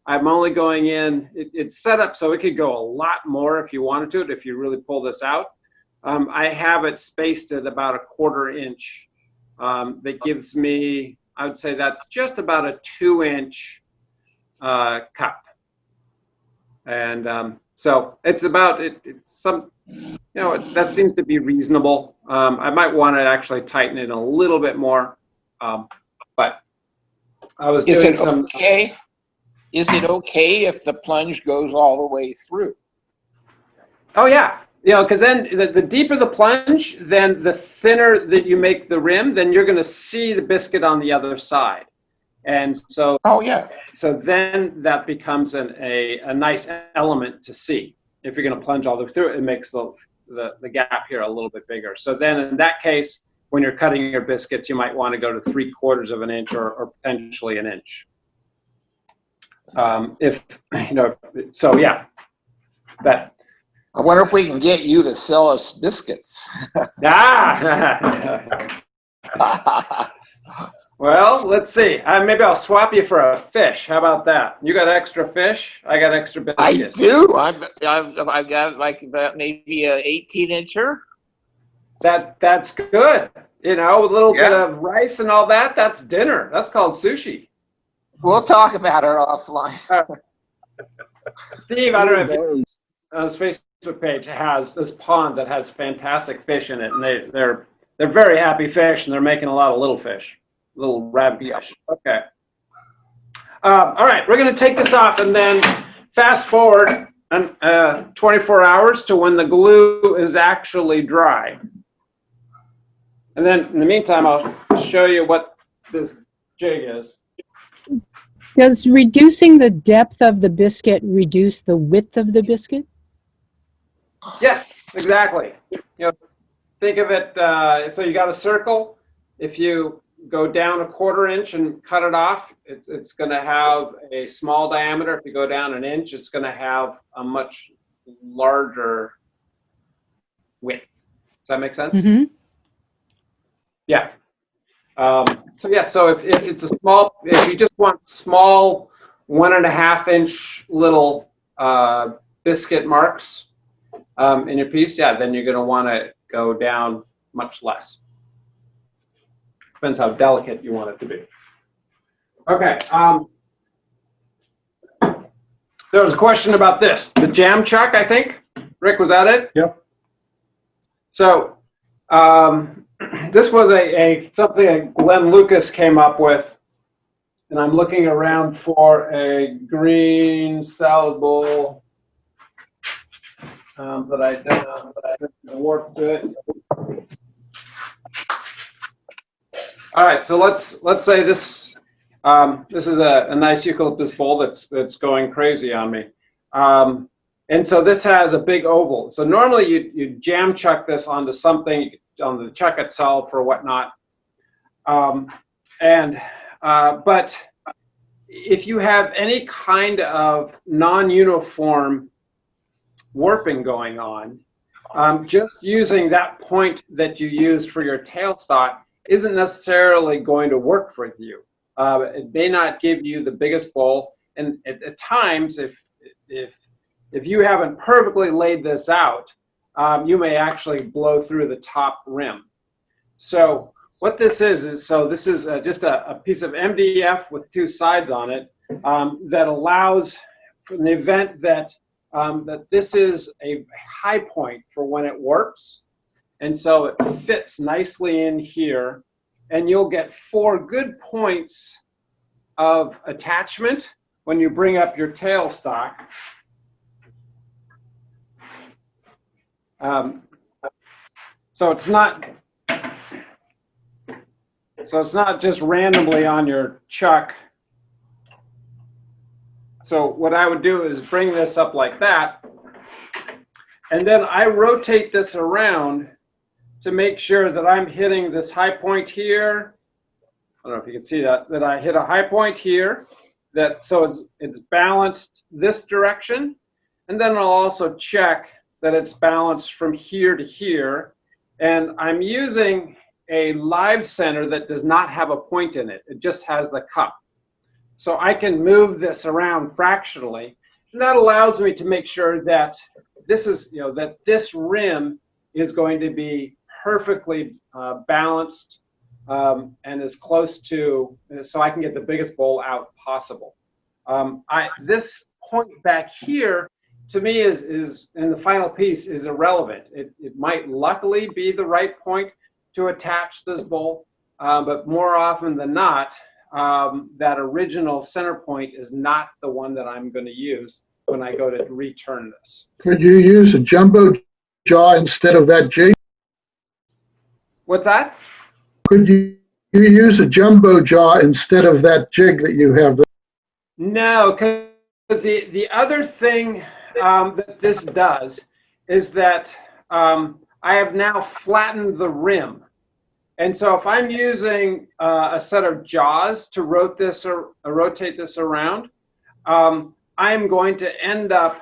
I'm only going in, it's set up so it could go a lot more if you wanted to, if you really pull this out. I have it spaced at about 1/4 inch. That gives me, I would say that's just about a 2-inch cup. And so it's about it's some, that seems to be reasonable. I might want to actually tighten it a little bit more, but I was Is doing it some. okay? Is it okay if the plunge goes all the way through? Oh yeah, because then the deeper the plunge, then the thinner that you make the rim, then you're going to see the biscuit on the other side, and so. Oh, yeah. So then that becomes a nice element to see. If you're going to plunge all the way through it, it makes the gap here a little bit bigger. So then in that case, when you're cutting your biscuits, you might want to go to 3/4 of an inch or potentially an inch. So yeah, that. I wonder if we can get you to sell us biscuits. Well, let's see. Maybe I'll swap you for a fish. How about that? You got extra fish? I got extra biscuits. I do. I've got like about maybe a 18-incher. That's good. With a little bit Yeah. of rice and all that. That's dinner. That's called sushi. We'll talk about it offline. Steve, I don't know if on his Facebook page has this pond that has fantastic fish in it, and they're very happy fish, and they're making a lot of little fish, little rabbit fish. Okay. All right, we're going to take this off and then fast forward 24 hours to when the glue is actually dry. And then in the meantime, I'll show you what this jig is. Does reducing the depth of the biscuit reduce the width of the biscuit? Yes, exactly. Think of it, so you got a circle. If you go down 1/4 inch and cut it off, it's going to have a small diameter. If you go down 1 inch, it's going to have a much larger width. Does that make sense? Mm-hmm. Yeah. So if it's if you just want small 1.5 inch little biscuit marks in your piece, then you're going to want to go down much less. Depends how delicate you want it to be. Okay. There was a question about this, the jam chuck, I think. Rick, was that it? Yep. So this was something that Glenn Lucas came up with, and I'm looking around for a green salad bowl that I didn't warp to it. All right, so let's say this is a nice eucalyptus bowl that's going crazy on me, and so this has a big oval. So normally you jam chuck this onto something, on the chuck itself or whatnot, but if you have any kind of non-uniform warping going on, just using that point that you use for your tailstock isn't necessarily going to work for you. It may not give you the biggest bowl, and at times, if you haven't perfectly laid this out, you may actually blow through the top rim. So what this is this is just a piece of MDF with 2 sides on it that allows, in the event that this is a high point for when it warps, and so it fits nicely in here, and you'll get 4 good points of attachment when you bring up your tailstock. So it's not just randomly on your chuck. So what I would do is bring this up like that, and then I rotate this around to make sure that I'm hitting this high point here. I don't know if you can see that I hit a high point here, so it's balanced this direction, and then I'll also check that it's balanced from here to here, and I'm using a live center that does not have a point in it. It just has the cup. So I can move this around fractionally, and that allows me to make sure that this is, that this rim is going to be perfectly balanced and as close to, so I can get the biggest bowl out possible. This point back here to me is in the final piece is irrelevant. It might luckily be the right point to attach this bowl, but more often than not, that original center point is not the one that I'm going to use when I go to return this. Could you use a jumbo jaw instead of that jig? What's that? Could you use a jumbo jaw instead of that jig that you have? No, because the other thing that this does is that I have now flattened the rim. And so if I'm using a set of jaws to rotate this around, I'm going to end up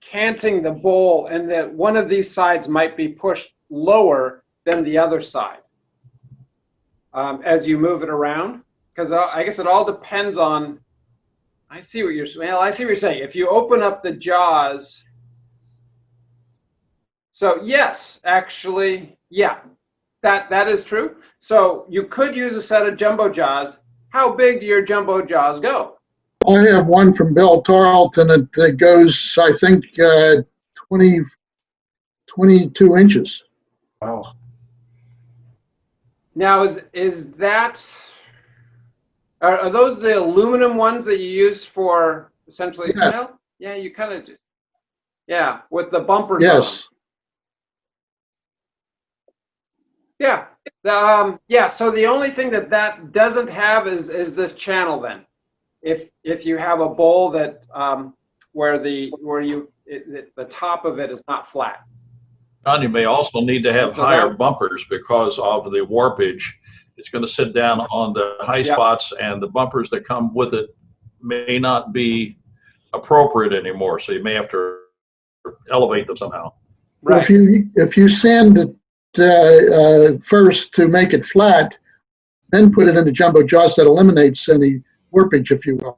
canting the bowl, and that one of these sides might be pushed lower than the other side as you move it around. Because I guess it all depends on. I see what you're saying. If you open up the jaws, so yes, actually, yeah, that is true. So you could use a set of jumbo jaws. How big do your jumbo jaws go? I have one from Bell Tarleton that goes, I think, 22 inches. Wow. Now, is that, are those the aluminum ones that you use for essentially? Yeah. Well, yeah, you kind of, yeah, with the bumpers. Yes. Yeah. Yeah. So the only thing that doesn't have is this channel then. If you have a bowl that where the top of it is not flat. John, you may also need to have So higher that- bumpers because of the warpage. It's going to sit down on the high Yeah. spots, and the bumpers that come with it may not be appropriate anymore. So you may have to elevate them somehow. Right. If you sand it first to make it flat, then put it in the jumbo jaws, that eliminates any warpage, if you will.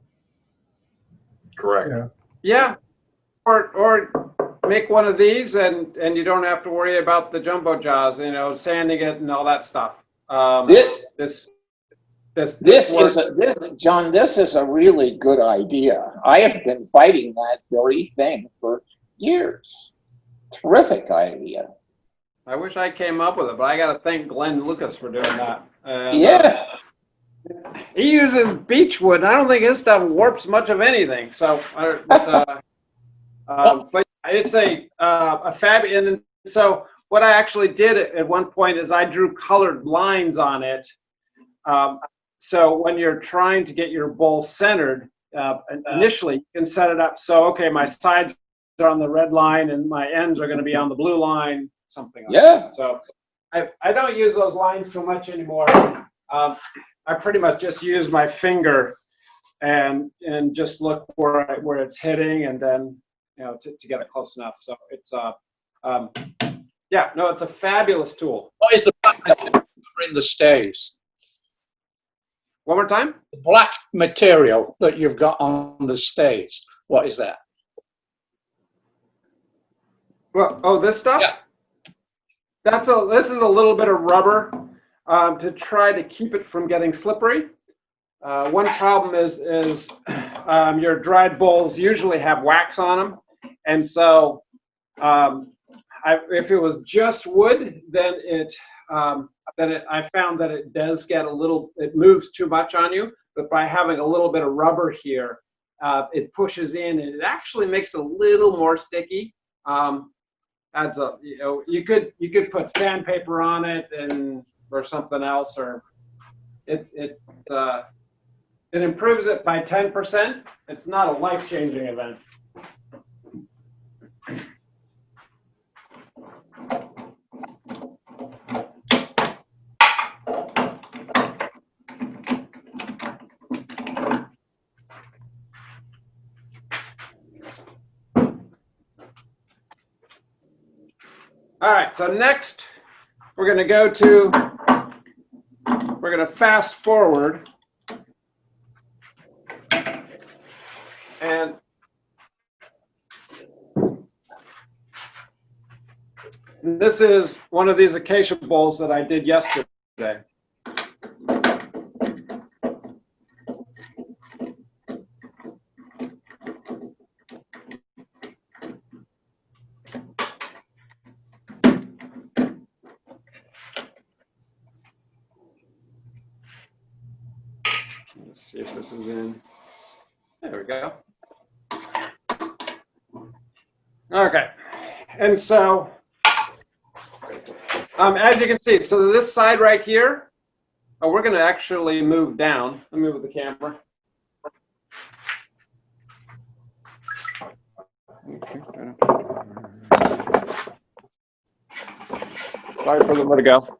Correct. Yeah. Yeah. Or make one of these and you don't have to worry about the jumbo jaws, sanding it and all that stuff. This works. John, this is a really good idea. I have been fighting that very thing for years. Terrific idea. I wish I came up with it, but I got to thank Glenn Lucas for doing that. And, Yeah. he uses beechwood, and I don't think his stuff warps much of anything. So, but it's a fabulous. And so, what I actually did at one point is I drew colored lines on it. So when you're trying to get your bowl centered, initially you can set it up so, okay, my sides are on the red line and my ends are going to be on the blue line, something like that. So I don't use those lines so much anymore. I pretty much just use my finger and just look where it's hitting, and then to get it close enough. So it's it's a fabulous tool. What is the black in the stays? One more time. The black material that you've got on the stays. What is that? Well, this stuff. Yeah. This is a little bit of rubber to try to keep it from getting slippery. One problem is your dried bowls usually have wax on them, and so if it was just wood, then I found that it does get it moves too much on you. But by having a little bit of rubber here, it pushes in, and it actually makes it a little more sticky. You could put sandpaper on it or something else, or it improves it by 10%. It's not a life-changing event. All right, so next we're going to fast forward, and this is one of these acacia bowls that I did yesterday. Let's see if this is in. There we go. Okay. And so, as you can see, so this side right here, we're going to actually move down. Let me move the camera. Sorry for the more to go.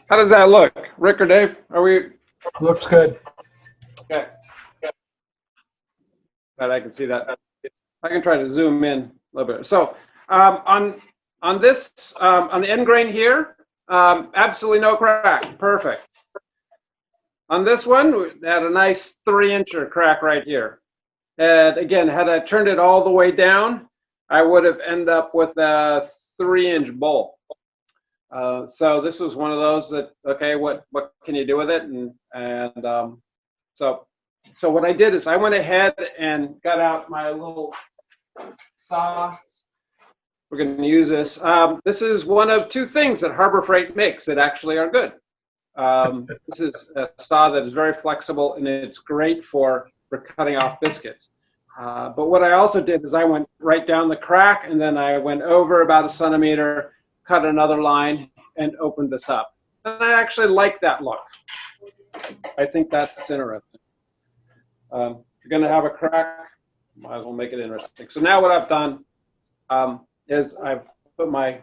How does that look? Rick or Dave? Are we? Looks good. Okay. But I can see that. I can try to zoom in a little bit. So on this, on the end grain here, absolutely no crack. Perfect. On this one, we had a nice 3-incher crack right here. And again, had I turned it all the way down, I would have ended up with a 3-inch bowl. So this was one of those that, okay, what can you do with it? So what I did is I went ahead and got out my little saw. We're going to use this. This is one of 2 things that Harbor Freight makes that actually are good. This is a saw that is very flexible, and it's great for cutting off biscuits. But what I also did is I went right down the crack, and then I went over about 1 centimeter, cut another line, and opened this up. And I actually like that look. I think that's interesting. If you're going to have a crack, might as well make it interesting. So now what I've done is I've put my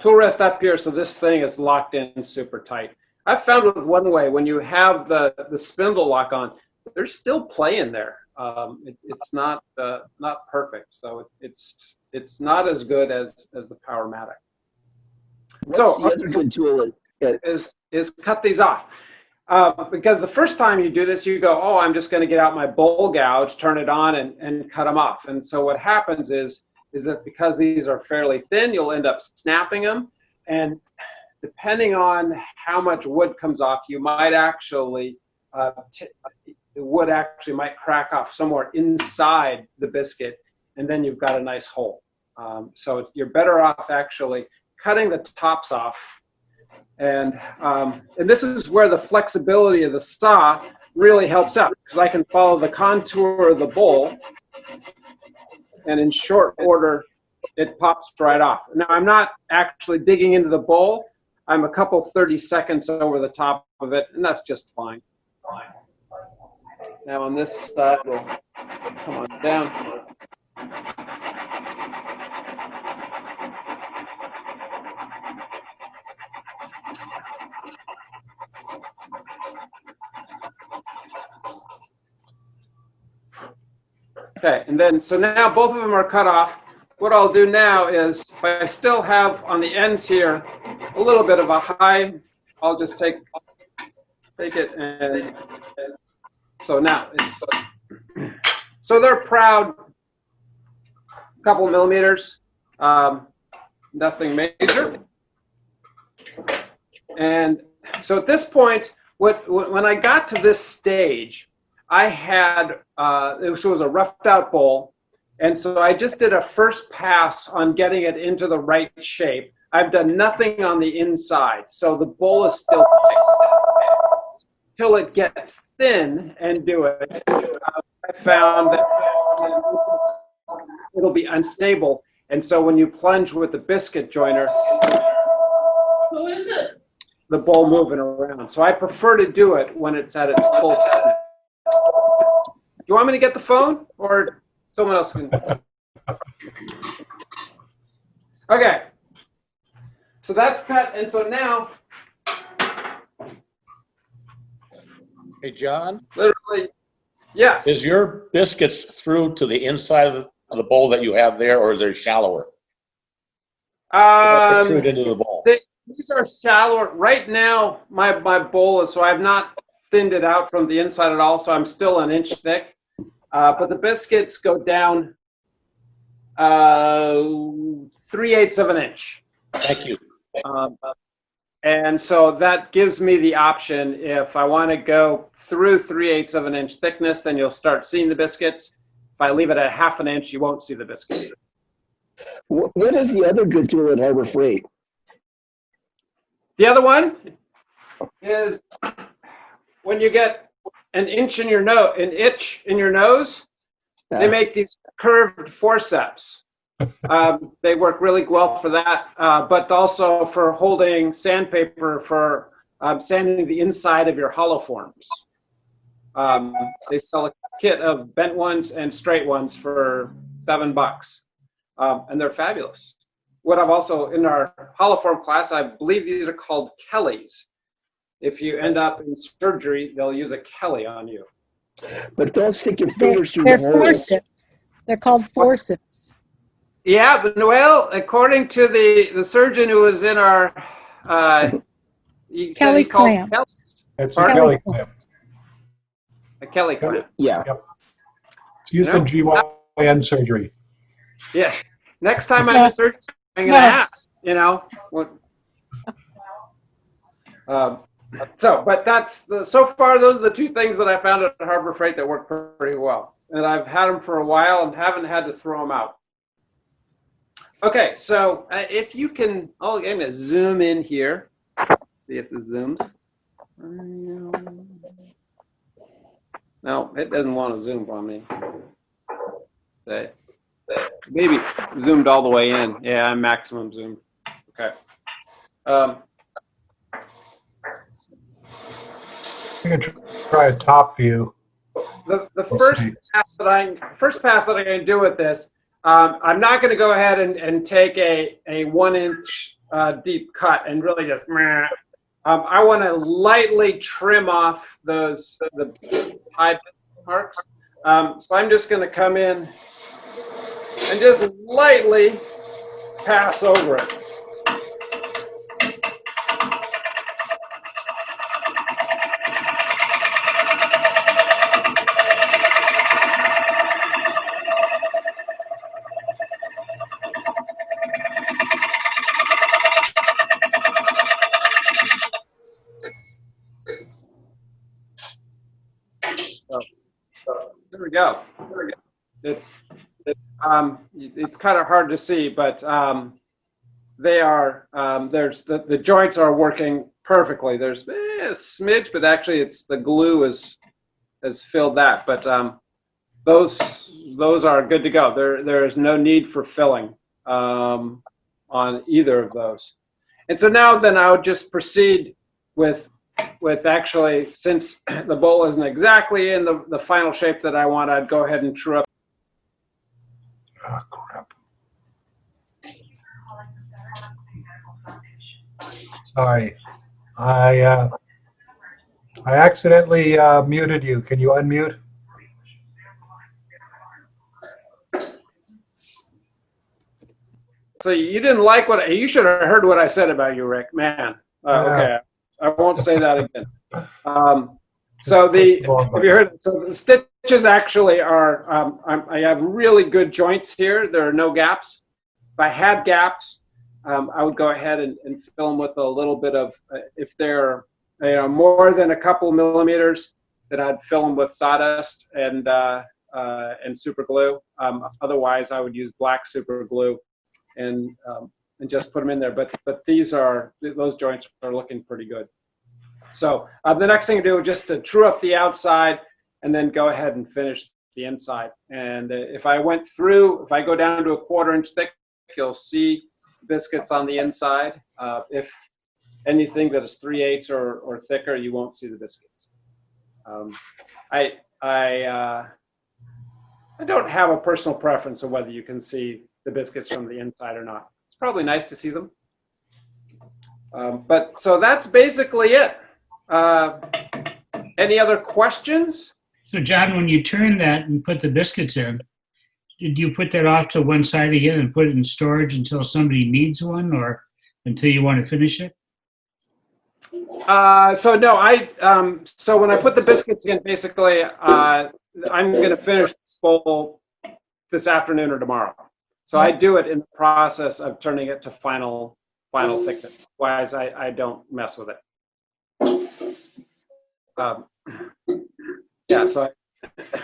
tool rest up here, so this thing is locked in super tight. I've found with one way, when you have the spindle lock on, there's still play in there. It's not perfect, so it's not as good as the Powermatic. What's the other good tool? Is cut these off. Because the first time you do this, you go, oh, I'm just going to get out my bowl gouge, turn it on, and cut them off. And so what happens is that because these are fairly thin, you'll end up snapping them. And depending on how much wood comes off, you might actually, the wood actually might crack off somewhere inside the biscuit, and then you've got a nice hole. So you're better off actually cutting the tops off. And this is where the flexibility of the saw really helps out, because I can follow the contour of the bowl, and in short order, it pops right off. Now, I'm not actually digging into the bowl. I'm a couple 30 seconds over the top of it, and that's just fine. Now on this side, we'll come on down. Okay, and then, so now both of them are cut off. What I'll do now is, if I still have on the ends here a little bit of a high, I'll just take it and so now it's, so they're proud, a couple of millimeters, nothing major. And so at this point, when I got to this stage, I had, it was a roughed out bowl. And so I just did a first pass on getting it into the right shape. I've done nothing on the inside. So the bowl is still till it gets thin and do it. I found that it'll be unstable. And so when you plunge with the biscuit joiner, Who is it? the bowl moving around. So I prefer to do it when it's at its full thickness. Do you want me to get the phone, or someone else can? Okay. So that's cut, and so now, Hey, John, literally, yes. is your biscuits through to the inside of the bowl that you have there, or is they shallower? Protrude into the bowl. These are shallower. Right now, my bowl is, so I've not thinned it out from the inside at all, so I'm still 1 inch thick. But the biscuits go down 3/8 of an inch. Thank you. And so that gives me the option, if I want to go through 3/8 of an inch thickness, then you'll start seeing the biscuits. If If I leave it at 1/2 inch, you won't see the biscuits. What is the other good tool at Harbor Freight? The other one is when you get an itch in your nose, they make these curved forceps. They work really well for that, but also for holding sandpaper for sanding the inside of your hollow forms. They sell a kit of bent ones and straight ones for $7, and they're fabulous. What I've also, in our hollow form class, I believe these are called Kellys. If you end up in surgery, they'll use a Kelly on you. But don't stick your fingers through They're the holes. forceps. They're called forceps. Yeah, but well, according to the surgeon who was in our he said Kelly he's called clamp. It's a Pardon? Kelly clamp. A Kelly clamp. Yeah. Yep. It's used in GYN surgery. Yeah. Next time I'm in surgery, I'm going to ask, what. But that's so far. Those are the two things that I found at Harbor Freight that work pretty well, and I've had them for a while and haven't had to throw them out. Okay, so if you can, I'm going to zoom in here. See if this zooms. No, it doesn't want to zoom on me. Maybe zoomed all the way in. Yeah, I'm maximum zoom. Okay. You can try a top view. The first pass that I'm going to do with this, I'm not going to go ahead and take a 1 inch deep cut and really just. I want to lightly trim off the high marks. So I'm just going to come in and just lightly pass over it. There we go. It's kind of hard to see, but they are. There's the joints are working perfectly. There's a smidge, but actually, it's the glue has filled that. But those are good to go. There is no need for filling on either of those. And so now then I would just proceed with actually, since the bowl isn't exactly in the final shape that I want, I'd go ahead and true up. Oh, crap. Sorry. I accidentally muted you. Can you unmute? So you didn't like you should have heard what I said about you, Rick. Man. Okay. I won't say that again. So the stitches actually are, I have really good joints here. There are no gaps. If I had gaps, I would go ahead and fill them with a little bit of, if they're more than a couple millimeters, then I'd fill them with sawdust and super glue. Otherwise, I would use black super glue and just put them in there. But those joints are looking pretty good. So the next thing to do is just to true up the outside and then go ahead and finish the inside. And if I go down to a 1/4 inch thick, you'll see biscuits on the inside. If anything that is 3/8 or thicker, you won't see the biscuits. I don't have a personal preference of whether you can see the biscuits from the inside or not. It's probably nice to see them. But so that's basically it. Any other questions? So John, when you turn that and put the biscuits in, did you put that off to one side again and put it in storage until somebody needs one or until you want to finish it? So no, so when I put the biscuits in, basically, I'm going to finish this bowl this afternoon or tomorrow. So I do it in the process of turning it to final thickness. Otherwise, I don't mess with it. Yeah, so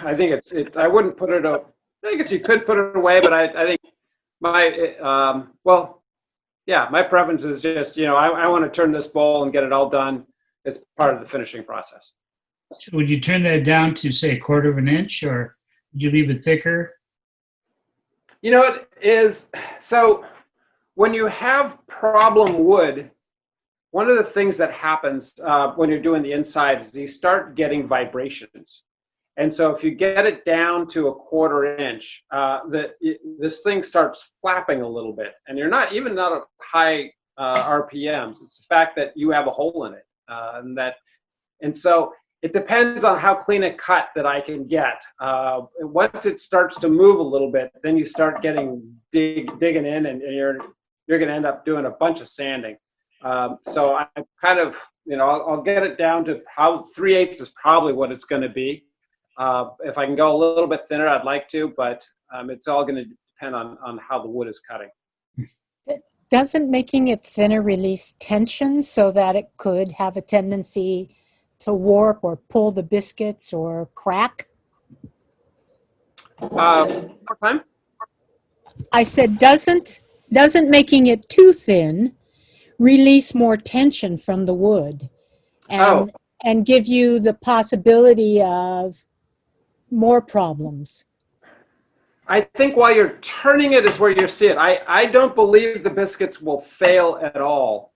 I think I wouldn't put it I guess you could put it away, but I think my my preference is just, I want to turn this bowl and get it all done. It's part of the finishing process. So would you turn that down to, say, 1/4 of an inch, or would you leave it thicker? It is, so when you have problem wood, one of the things that happens when you're doing the insides is you start getting vibrations. And so if you get it down to 1/4 inch, this thing starts flapping a little bit. And you're not at high RPMs. It's the fact that you have a hole in it. And so it depends on how clean a cut that I can get. Once it starts to move a little bit, then you start digging in, and you're going to end up doing a bunch of sanding. So I kind of, I'll get it down to 3/8 is probably what it's going to be. If I can go a little bit thinner, I'd like to, but it's all going to depend on how the wood is cutting. Doesn't making it thinner release tension so that it could have a tendency to warp or pull the biscuits or crack? More time? I said, doesn't making it too thin release more tension from the wood and give you the possibility of more problems? I think while you're turning it is where you see it. I don't believe the biscuits will fail at all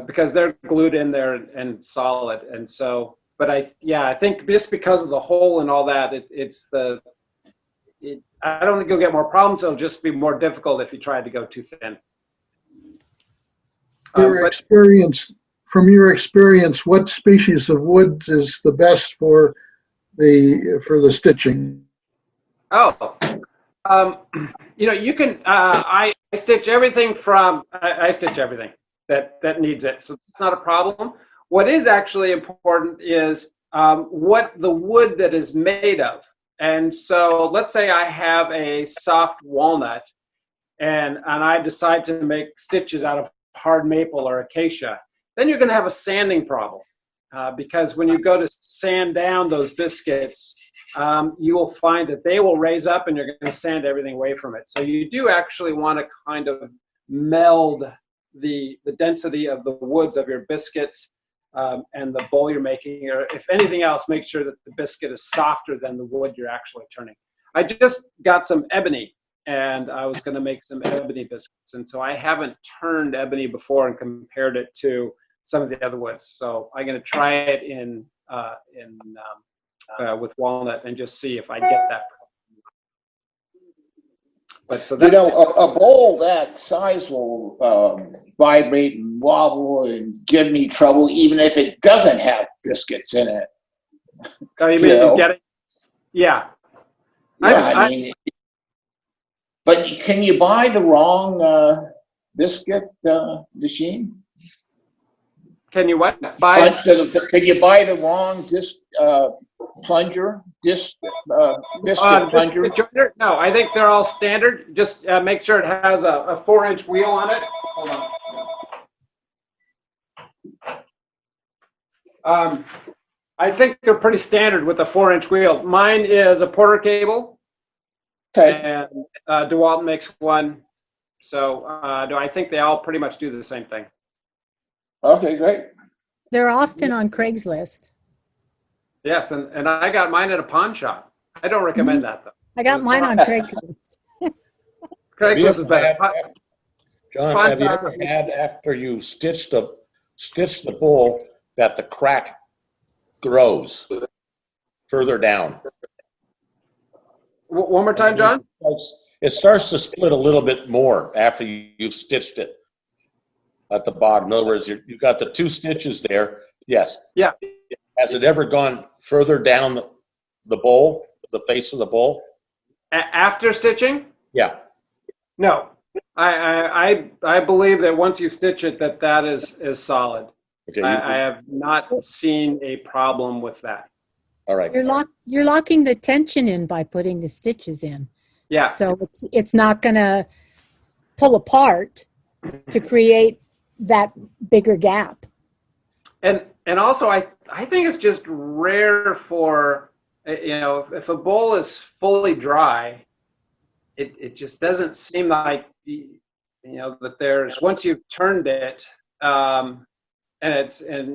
because they're glued in there and solid. And so, but I think just because of the hole and all that, I don't think you'll get more problems. It'll just be more difficult if you try to go too thin. From your experience, what species of wood is the best for the stitching? You can. I stitch everything I stitch everything that needs it, so it's not a problem. What is actually important is what the wood that is made of. And so, let's say I have a soft walnut, and I decide to make stitches out of hard maple or acacia. Then you're going to have a sanding problem because when you go to sand down those biscuits, you will find that they will raise up and you're going to sand everything away from it. So you do actually want to kind of meld the density of the woods of your biscuits and the bowl you're making, or if anything else, make sure that the biscuit is softer than the wood you're actually turning. I just got some ebony, and I was going to make some ebony biscuits. And so I haven't turned ebony before and compared it to some of the other woods. So I'm going to try it with walnut and just see if I get that. But so that's, a bowl that size will vibrate and wobble and give me trouble, even if it doesn't have biscuits in it. Oh, you mean get it? Yeah. But can you buy the wrong biscuit machine? Can you what? Can you buy the wrong plunger? Biscuit plunger? No, I think they're all standard. Just make sure it has a 4-inch wheel on it. Hold on. I think they're pretty standard with a 4-inch wheel. Mine is a Porter cable. Okay. And DeWalt makes one. So I think they all pretty much do the same thing. Okay, great. They're often on Craigslist. Yes, and I got mine at a pawn shop. I don't recommend that, though. I got mine on Craigslist. Craigslist is better. John, have you ever had, after you stitch the bowl, that the crack grows further down? One more time, John? It starts to split a little bit more after you've stitched it at the bottom. In other words, you've got the 2 stitches there. Yes. Yeah. Has it ever gone further down the bowl, the face of the bowl? After stitching? Yeah. No. I believe that once you stitch it, that is solid. Okay. I have not seen a problem with that. All right. You're locking the tension in by putting the stitches in. Yeah. So it's not going to pull apart to create that bigger gap. And also I think it's just rare for if a bowl is fully dry, it just doesn't seem like, that there's, once you've turned it, and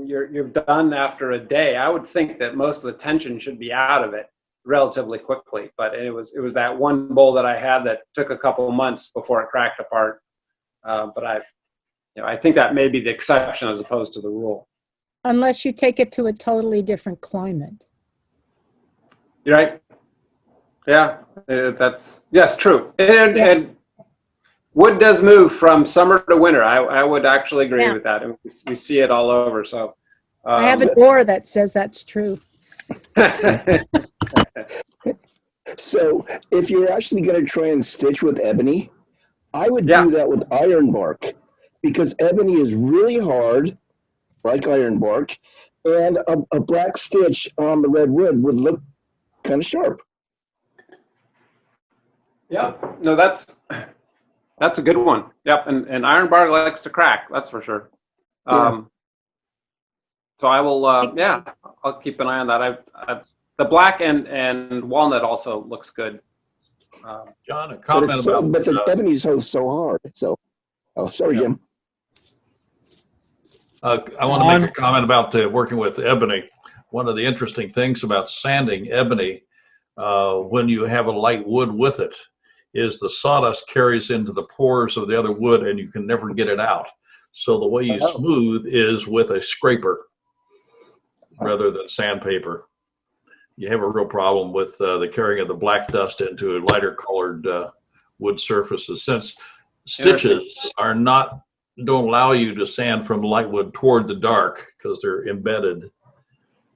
you're done after a day, I would think that most of the tension should be out of it relatively quickly. But it was that one bowl that I had that took a couple of months before it cracked apart. But I think that may be the exception as opposed to the rule. Unless you take it to a totally different climate. You're right. Yeah, yes, true. And wood does move from summer to winter. I would actually agree with that. And we see it all over. So I have a door that says that's true. So if you're actually going to try and stitch with ebony, I would do that with iron bark, because ebony is really hard, like iron bark, and a black stitch on the red wood would look kind of sharp. Yeah, no, that's a good one. Yep, and iron bark likes to crack. That's for sure. So I will. I'll keep an eye on that. The black and walnut also looks good. John, a comment about. But the ebony is so hard. So, sorry, Jim. I want to make a comment about working with ebony. One of the interesting things about sanding ebony, when you have a light wood with it, is the sawdust carries into the pores of the other wood and you can never get it out. So the way you smooth is with a scraper rather than sandpaper. You have a real problem with the carrying of the black dust into lighter colored wood surfaces. Since stitches don't allow you to sand from light wood toward the dark because they're embedded,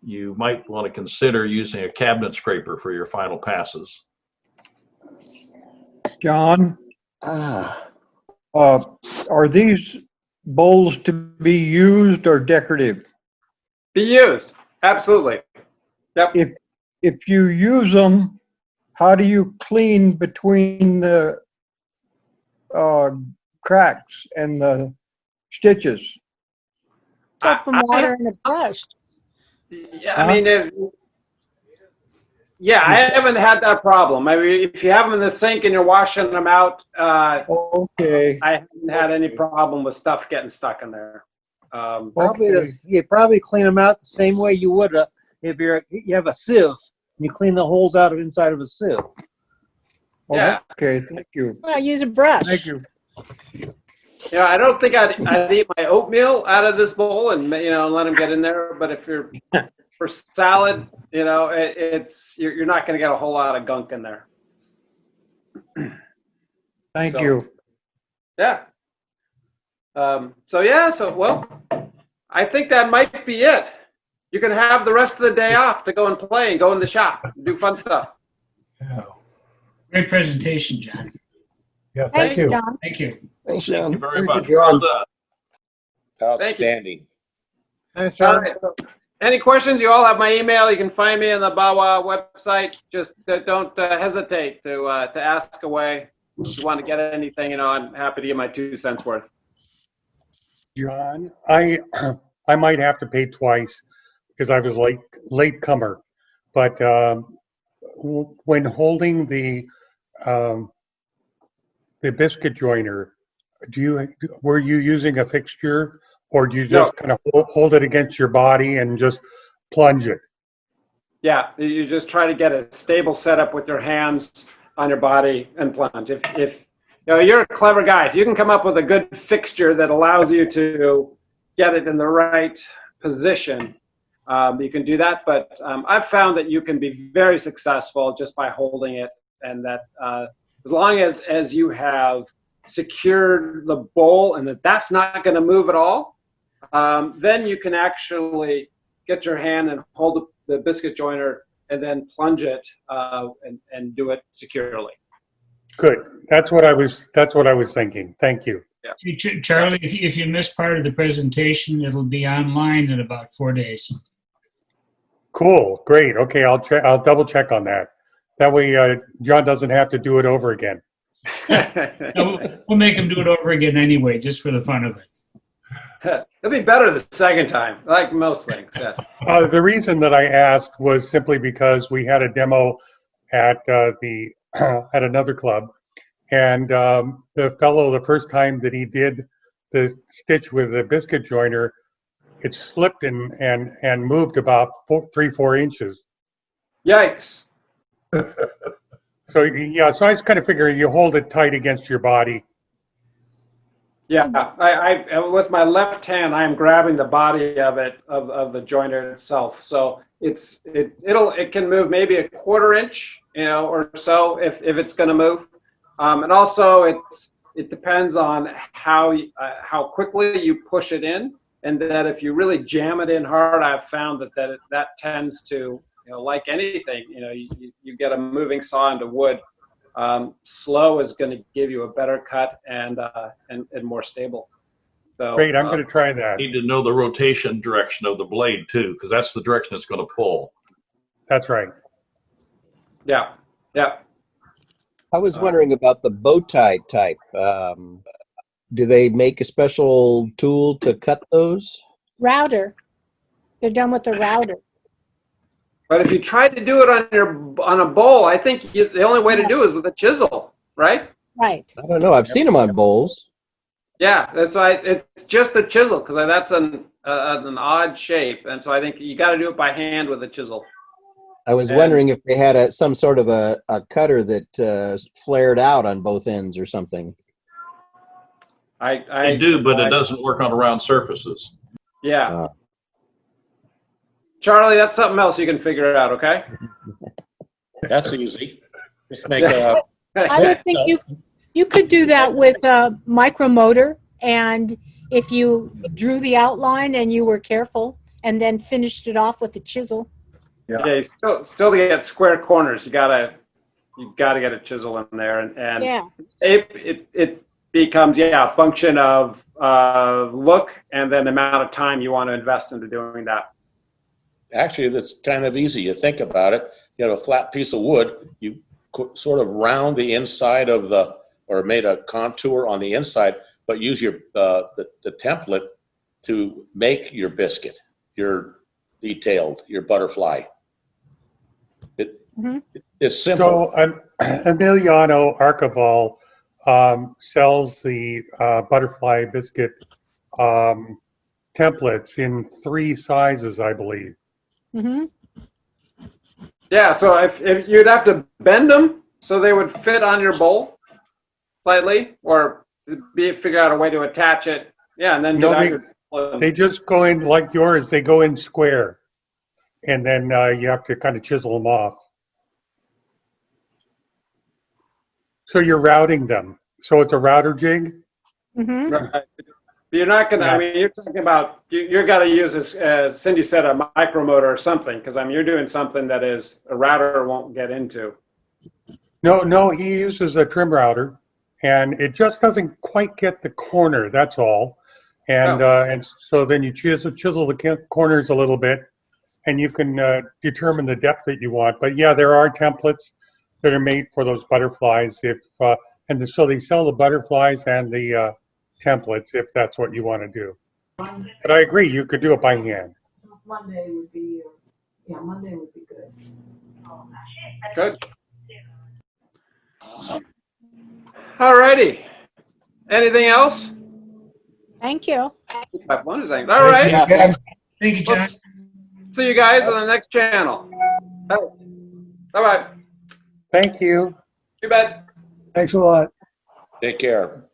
you might want to consider using a cabinet scraper for your final passes. John, are these bowls to be used or decorative? Be used, absolutely. Yep. If you use them, how do you clean between the cracks and the stitches? Soap and water and a brush. Yeah, I mean, I haven't had that problem. I mean, if you have them in the sink and you're washing them out, I haven't had any problem with stuff getting stuck in there. You probably clean them out the same way you would if you have a sieve and you clean the holes out of inside of a sieve. Yeah. Okay, thank you. Well, use a brush. Thank you. Yeah, I don't think I'd eat my oatmeal out of this bowl and let them get in there. But if you're for salad, you're not going to get a whole lot of gunk in there. Thank you. Yeah. I think that might be it. You can have the rest of the day off to go and play and go in the shop and do fun stuff. Yeah. Great presentation, John. Yeah, thank you. John. Thank you. Thanks, John. Thank you very much. John. Well done. Outstanding. Thanks, John. All right. Any questions? You all have my email. You can find me on the BAWA website. Just don't hesitate to ask away. If you want to get anything, I'm happy to give my 2 cents worth. John, I might have to pay twice because I was late comer, but when holding the biscuit joiner, were you using a fixture, or do you just kind of hold it against your body and just plunge it? Yeah, you just try to get a stable setup with your hands on your body and plunge. If you're a clever guy, if you can come up with a good fixture that allows you to get it in the right position, you can do that. But I've found that you can be very successful just by holding it, and that as long as you have secured the bowl and that's not going to move at all, then you can actually get your hand and hold the biscuit joiner and then plunge it and do it securely. Good. That's what I was thinking. Thank you. Yeah. Charlie, if you missed part of the presentation, it'll be online in about 4 days. Cool. Great. Okay, I'll double check on that. That way, John doesn't have to do it over again. No, we'll make him do it over again anyway, just for the fun of it. It'll be better the second time, like most things. Yes. The reason that I asked was simply because we had a demo at at another club, and the fellow, the first time that he did the stitch with the biscuit joiner, it slipped and moved about 4 inches. Yikes! So yeah, so I was kind of figuring you hold it tight against your body. Yeah, I with my left hand, I am grabbing the body of it of the joiner itself. So it can move maybe a 1/4 inch, or so if it's going to move, and also it depends on how quickly you push it in, and that if you really jam it in hard, I've found that tends to, like anything, you get a moving saw into wood. Slow is going to give you a better cut and more stable. So great, I'm going to try that. Need to know the rotation direction of the blade too, because that's the direction it's going to pull. That's right. Yeah. I was wondering about the bow tie type. Do they make a special tool to cut those? Router. They're done with the router. But if you try to do it on a bowl, I think the only way to do it is with a chisel, right? Right. I don't know. I've seen them on bowls. Yeah, that's why it's just a chisel, because that's an odd shape, and so I think you got to do it by hand with a chisel. I was wondering if they had some sort of a cutter that flared out on both ends or something. I do, but it doesn't work on round surfaces. Yeah. Charlie, that's something else you can figure out, okay? That's easy. Just make a. I would think you could do that with a micromotor, and if you drew the outline and you were careful, and then finished it off with the chisel. Yeah, you still to get square corners, you gotta get a chisel in there, and yeah. it becomes a function of look and then the amount of time you want to invest into doing that. Actually, that's kind of easy. You think about it. You have a flat piece of wood. You sort of round the inside of or made a contour on the inside, but use your the template to make your biscuit, your detailed, your butterfly. It's simple. So Emiliano Archival sells the butterfly biscuit templates in 3 sizes, I believe. Mm-hmm. Yeah, so if you'd have to bend them so they would fit on your bowl slightly, or figure out a way to attach it. Yeah, and then they just go in like yours. They go in square, and then you have to kind of chisel them off. So you're routing them. So it's a router jig. Mm-hmm. Right. You're not going to, I mean, you're talking about, you're got to use, as Cindy said, a micromotor or something, because I mean, you're doing something that is a router won't get into. No, he uses a trim router, and it just doesn't quite get the corner, that's all. And so then you chisel the corners a little bit, and you can determine the depth that you want. But yeah, there are templates that are made for those butterflies. So they sell the butterflies and the templates if that's what you want to do. But I agree, you could do it by hand. Monday would be good. Good. All righty. Anything else? Thank you. All right. Thank you, John. See you guys on the next channel. Bye-bye. Thank you. You bet. Thanks a lot. Take care.